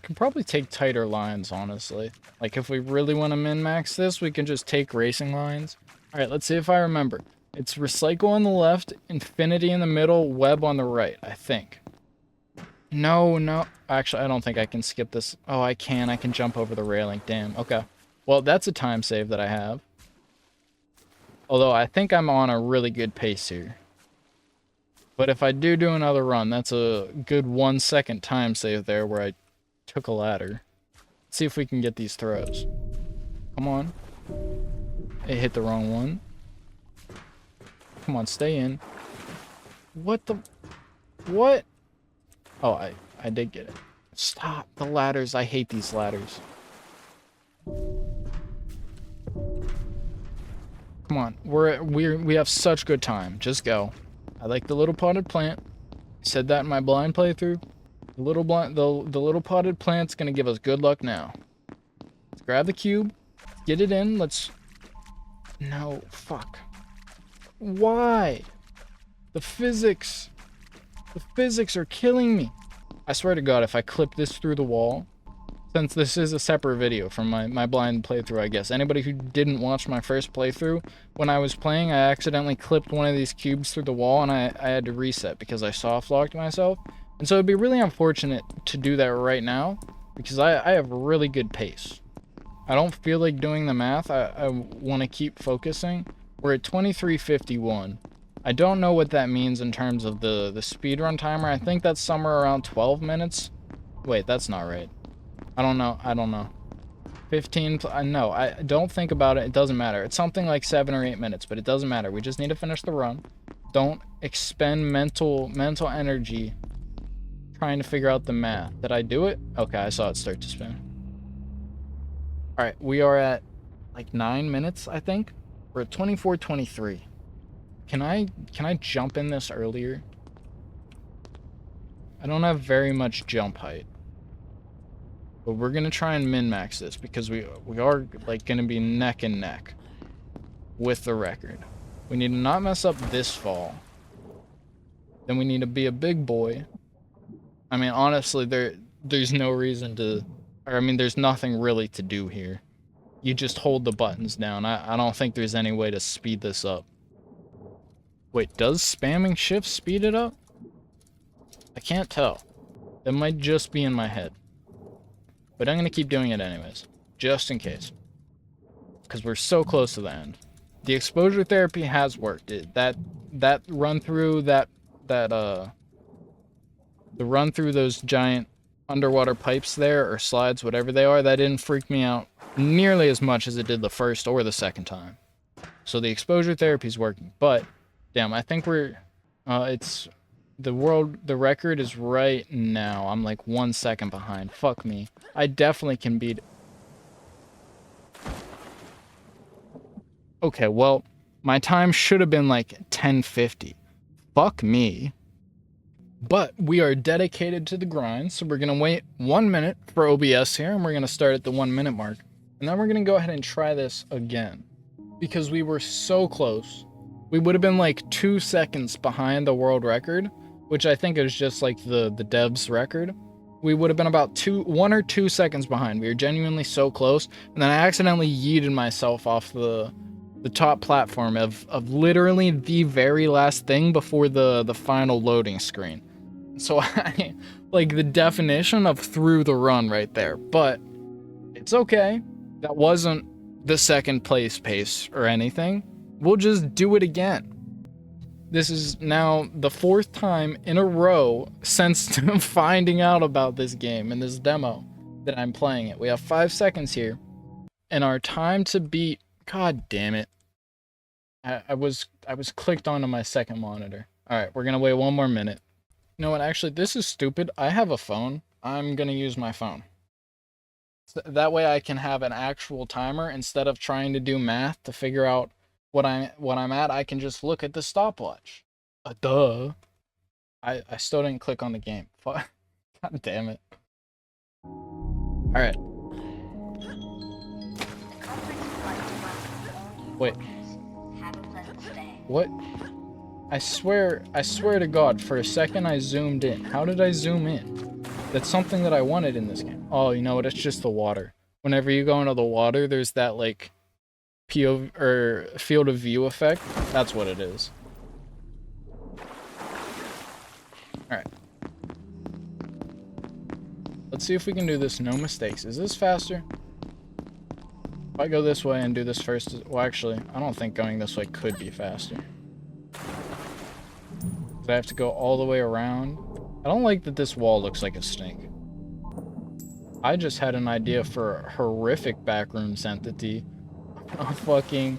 Can probably take tighter lines, honestly. Like, if we really want to min-max this, we can just take racing lines. Alright, let's see if I remember. It's recycle on the left, infinity in the middle, web on the right, I think. No. Actually, I don't think I can skip this. Oh, I can. I can jump over the railing. Damn. Okay. Well, that's a time save that I have. Although, I think I'm on a really good pace here. But if I do another run, that's a good 1 second time save there where I took a ladder. Let's see if we can get these throws. Come on. It hit the wrong one. Come on, stay in. What the... What? Oh, I did get it. Stop the ladders. I hate these ladders. Come on. We have such good time. Just go. I like the little potted plant. I said that in my blind playthrough. The little potted plant's gonna give us good luck now. Let's grab the cube. Get it in. Let's... No. Fuck. Why? The physics. The physics are killing me. I swear to God, if I clip this through the wall, since this is a separate video from my blind playthrough, I guess. Anybody who didn't watch my first playthrough, when I was playing, I accidentally clipped one of these cubes through the wall, and I had to reset because I soft-locked myself. And so it'd be really unfortunate to do that right now, because I have really good pace. I don't feel like doing the math. I want to keep focusing. We're at 23:51. I don't know what that means in terms of the speedrun timer. I think that's somewhere around 12 minutes. Wait, that's not right. I don't know. 15, no, I don't think about it. It doesn't matter. It's something like 7 or 8 minutes, but it doesn't matter. We just need to finish the run. Don't expend mental energy trying to figure out the math. Did I do it? Okay, I saw it start to spin. All right, we are at like 9 minutes, I think. We're at 24:23. Can I jump in this earlier? I don't have very much jump height. But we're gonna try and min-max this because we are like gonna be neck and neck with the record. We need to not mess up this fall. Then we need to be a big boy. I mean, honestly, there's no reason to, or I mean, there's nothing really to do here. You just hold the buttons down. I don't think there's any way to speed this up. Wait, does spamming shift speed it up? I can't tell. That might just be in my head. But I'm gonna keep doing it anyways, just in case. Because we're so close to the end. The exposure therapy has worked. That run through the run through those giant underwater pipes there, or slides, whatever they are, that didn't freak me out nearly as much as it did the first or the second time. So the exposure therapy is working. But, damn, I think we're... the record is right now. I'm like 1 second behind. Fuck me. I definitely can beat it. Okay, well, my time should have been like 10:50. Fuck me. But we are dedicated to the grind, so we're going to wait 1 minute for OBS here, and we're going to start at the 1 minute mark. And then we're going to go ahead and try this again. Because we were so close. We would have been like 2 seconds behind the world record, which I think is just like the dev's record. We would have been about 1 or 2 seconds behind. We were genuinely so close, and then I accidentally yeeted myself off the top platform of literally the very last thing before the final loading screen. So I, like, the definition of through the run right there, but it's okay. That wasn't the second place pace or anything. We'll just do it again. This is now the 4th time in a row since finding out about this game and this demo that I'm playing it. We have 5 seconds here, and our time to beat, god damn it. I was clicked onto my second monitor. Alright, we're gonna wait 1 more minute. You know what, actually, this is stupid. I have a phone. I'm gonna use my phone. So that way I can have an actual timer instead of trying to do math to figure out what I'm at. I can just look at the stopwatch. Duh. I still didn't click on the game. Fuck. God damn it. Alright. Wait. What? I swear to God, for a second I zoomed in. How did I zoom in? That's something that I wanted in this game. Oh, you know what? It's just the water. Whenever you go into the water, there's that, like, POV, or field of view effect. That's what it is. Alright. Let's see if we can do this no mistakes. Is this faster? If I go this way and do this first... Well, actually, I don't think going this way could be faster. I have to go all the way around. I don't like that this wall looks like a snake. I just had an idea for a horrific backrooms entity. A fucking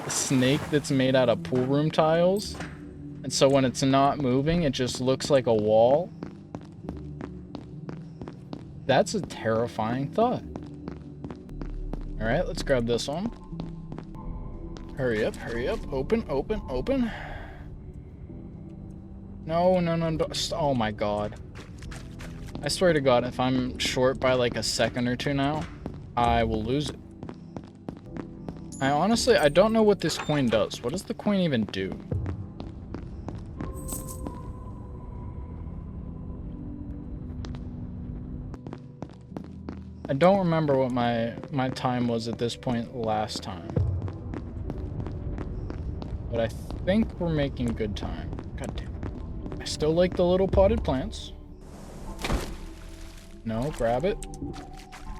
snake that's made out of pool room tiles. And so when it's not moving, it just looks like a wall. That's a terrifying thought. Alright, let's grab this one. Hurry up, hurry up. Open, open, open. No, no, no, don't. Oh my god. I swear to God, if I'm short by like a second or two now, I will lose it. I don't know what this coin does. What does the coin even do? I don't remember what my time was at this point last time. But I think we're making good time. God damn it. I still like the little potted plants. No, grab it.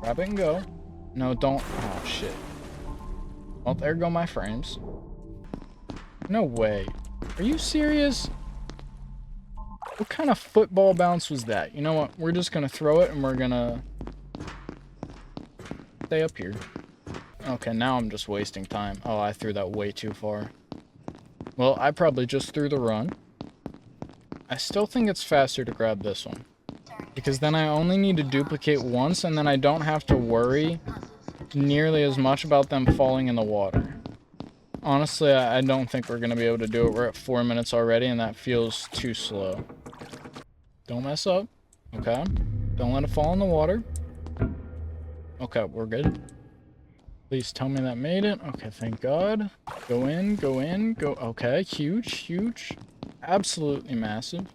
Grab it and go. No, don't. Oh, shit. Well, there go my frames. No way. Are you serious? What kind of football bounce was that? You know what? We're just gonna throw it and we're gonna stay up here. Okay, now I'm just wasting time. Oh, I threw that way too far. Well, I probably just threw the run. I still think it's faster to grab this one. Because then I only need to duplicate once, and then I don't have to worry nearly as much about them falling in the water. Honestly, I don't think we're going to be able to do it. We're at 4 minutes already, and that feels too slow. Don't mess up. Okay. Don't let it fall in the water. Okay, we're good. Please tell me that made it. Okay, thank God. Go in, go in, go. Okay, huge, huge. Absolutely massive.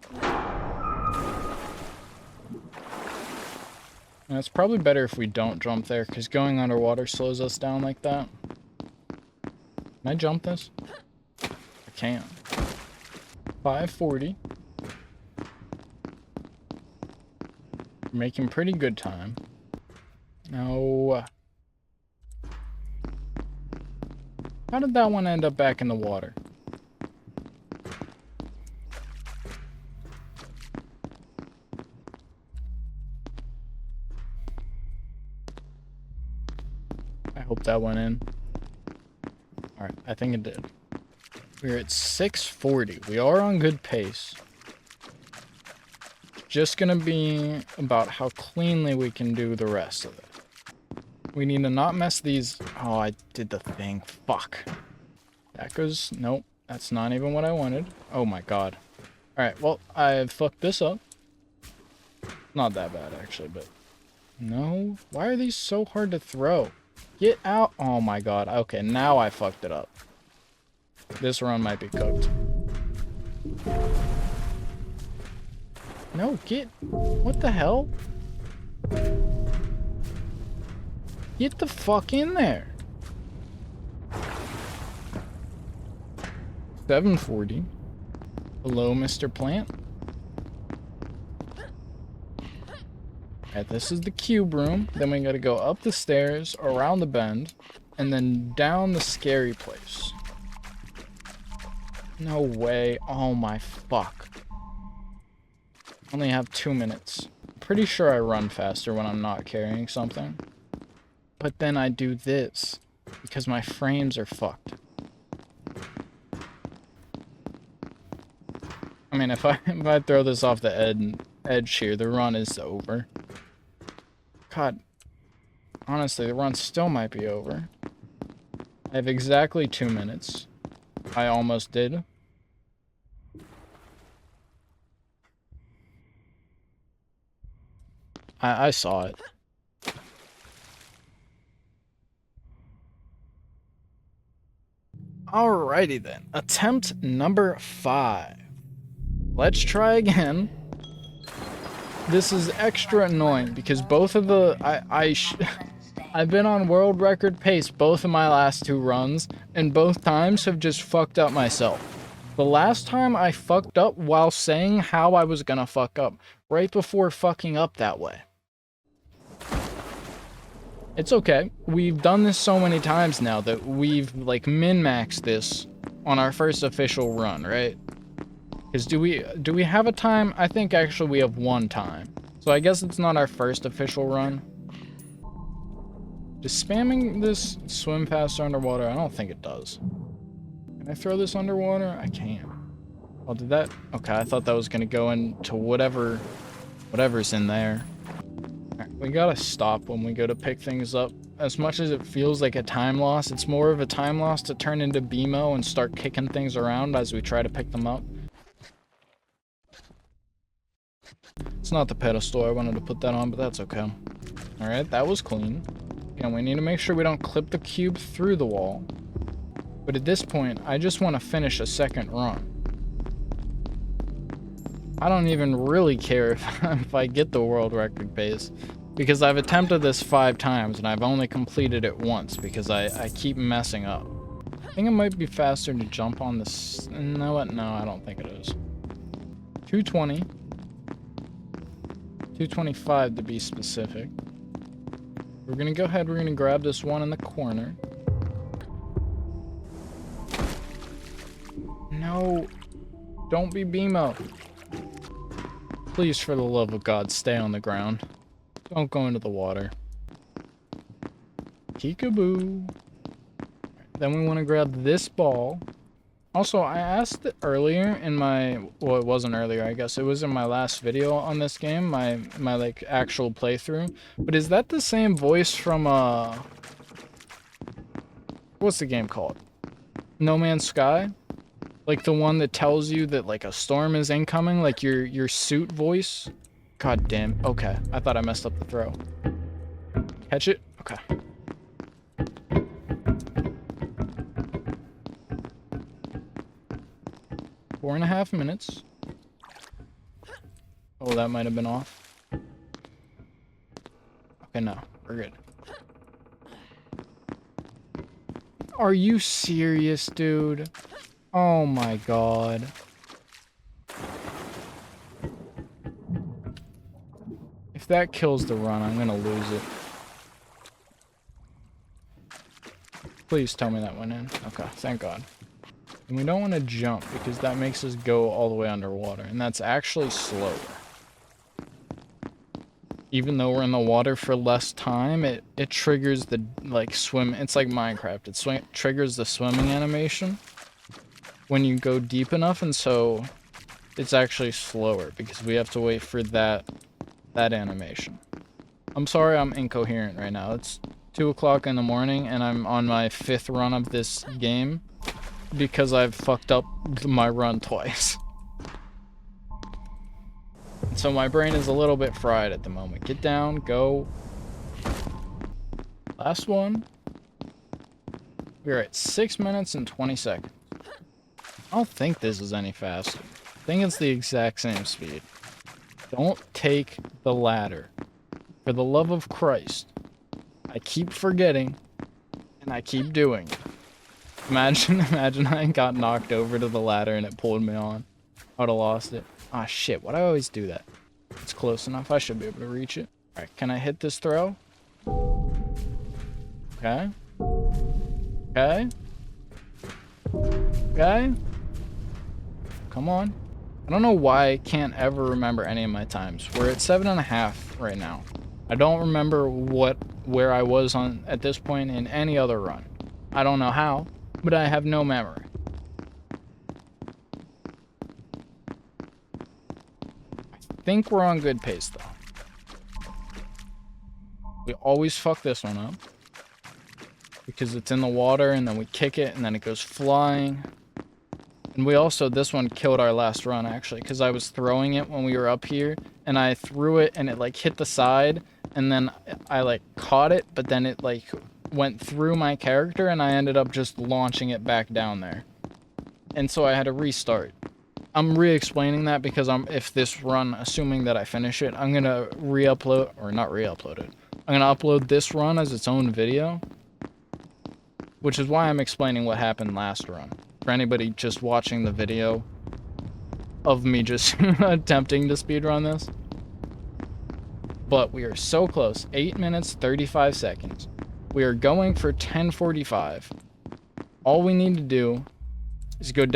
And it's probably better if we don't jump there, because going underwater slows us down like that. Can I jump this? I can. 540. Making pretty good time. No. How did that one end up back in the water? Hope that went in. Alright, I think it did. We're at 640. We are on good pace. Just gonna be about how cleanly we can do the rest of it. We need to not mess these... Oh, I did the thing. Fuck. That goes... Nope. That's not even what I wanted. Oh my god. Alright, well, I fucked this up. Not that bad, actually, but... No? Why are these so hard to throw? Get out! Oh my god. Okay, now I fucked it up. This run might be cooked. No, get... What the hell? Get the fuck in there. 740. Hello, Mr. Plant. Alright, this is the cube room. Then we gotta go up the stairs, around the bend, and then down the scary place. No way. Oh my fuck. Only have 2 minutes. Pretty sure I run faster when I'm not carrying something. But then I do this, because my frames are fucked. I mean, if I throw this off the edge here, the run is over. God, honestly, the run still might be over. I have exactly 2 minutes. I almost did. I saw it. Alrighty then. Attempt number 5. Let's try again. This is extra annoying because both of the... I've been on world record pace both of my last 2 runs, and both times have just fucked up myself. The last time I fucked up while saying how I was gonna fuck up, right before fucking up that way. It's okay. We've done this so many times now that we've, like, min-maxed this on our first official run, right? Because do we have a time? I think actually we have 1 time. So I guess it's not our first official run. Does spamming this swim faster underwater? I don't think it does. Can I throw this underwater? I can. Oh, did that? Okay, I thought that was going to go into whatever's in there. Alright, we gotta stop when we go to pick things up. As much as it feels like a time loss, it's more of a time loss to turn into BMO and start kicking things around as we try to pick them up. It's not the pedestal I wanted to put that on, but that's okay. Alright, that was clean. And we need to make sure we don't clip the cube through the wall. But at this point, I just want to finish a second run. I don't even really care if I get the world record pace, because I've attempted this 5 times and I've only completed it once because I keep messing up. I think it might be faster to jump on this. No, what? No, I don't think it is. 220. 225 to be specific. We're gonna go ahead, we're gonna grab this one in the corner. No, don't be BMO. Please, for the love of God, stay on the ground. Don't go into the water. Peekaboo. Then we want to grab this ball. Also, I asked earlier in my... Well, it wasn't earlier, I guess. It was in my last video on this game, my like, actual playthrough. But is that the same voice from, what's the game called? No Man's Sky? Like the one that tells you that, like, a storm is incoming? Like your suit voice? God damn. Okay, I thought I messed up the throw. Catch it? Okay. Four and a half minutes. Oh, that might have been off. Okay, no. We're good. Are you serious, dude? Oh my god. If that kills the run, I'm gonna lose it. Please tell me that went in. Okay, thank god. And we don't want to jump because that makes us go all the way underwater, and that's actually slower. even though we're in the water for less time, it triggers the, like, swim. It's like Minecraft. It triggers the swimming animation when you go deep enough, and so it's actually slower because we have to wait for that animation. I'm sorry I'm incoherent right now. It's 2 o'clock in the morning and I'm on my 5th run of this game because I've fucked up my run twice. So my brain is a little bit fried at the moment. Get down, go. Last one. We're at 6 minutes and 20 seconds. I don't think this is any faster. I think it's the exact same speed. Don't take the ladder. For the love of Christ. I keep forgetting, and I keep doing it. Imagine I got knocked over to the ladder and it pulled me on. I would have lost it. Ah, shit, why do I always do that? It's close enough, I should be able to reach it. Alright, can I hit this throw? Okay. Okay. Okay. Come on. I don't know why I can't ever remember any of my times. We're at 7.5 right now. I don't remember where I was on at this point in any other run. I don't know how, but I have no memory. I think we're on good pace though. We always fuck this one up because it's in the water and then we kick it and then it goes flying. And we also, this one killed our last run actually, because I was throwing it when we were up here and I threw it and it like hit the side and then I like caught it, but then it like went through my character and I ended up just launching it back down there. And so I had to restart. I'm re-explaining that because if this run, assuming that I finish it, I'm gonna re-upload, or not re-upload it. I'm gonna upload this run as its own video, which is why I'm explaining what happened last run. For anybody just watching the video of me just attempting to speedrun this. But we are so close. 8 minutes, 35 seconds. We are going for 10:45. All we need to do is go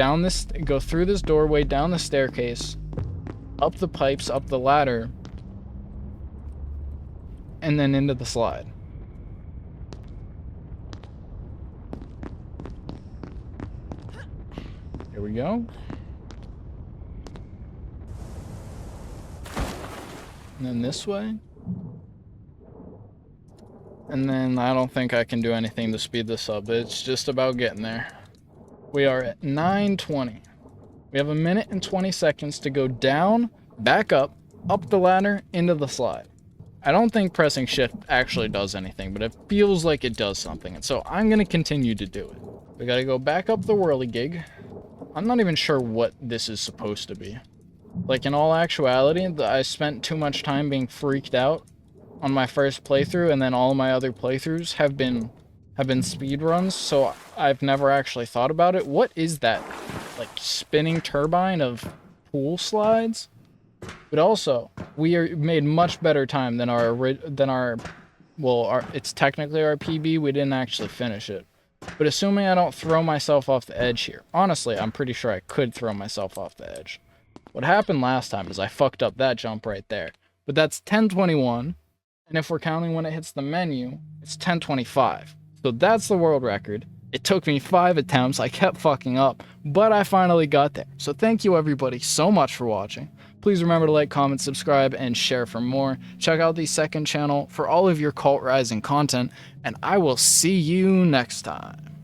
through this doorway, down the staircase, up the pipes, up the ladder, and then into the slide. Here we go. And then this way. And then I don't think I can do anything to speed this up. It's just about getting there. We are at 9:20. We have 1 minute and 20 seconds to go down, back up the ladder, into the slide. I don't think pressing shift actually does anything, but it feels like it does something. And so I'm going to continue to do it. We got to go back up the whirligig. I'm not even sure what this is supposed to be. Like, in all actuality, I spent too much time being freaked out on my first playthrough, and then all my other playthroughs have been speed runs, so I've never actually thought about it. What is that? Like, spinning turbine of pool slides? But also, made much better time than it's technically our PB. We didn't actually finish it. But assuming I don't throw myself off the edge here. Honestly, I'm pretty sure I could throw myself off the edge. What happened last time is I fucked up that jump right there. But that's 10:21. And if we're counting when it hits the menu, it's 10:25. So that's the world record. It took me 5 attempts. I kept fucking up, but I finally got there. So thank you everybody so much for watching. Please remember to like, comment, subscribe, and share for more. Check out the second channel for all of your Cult Rising content, and I will see you next time.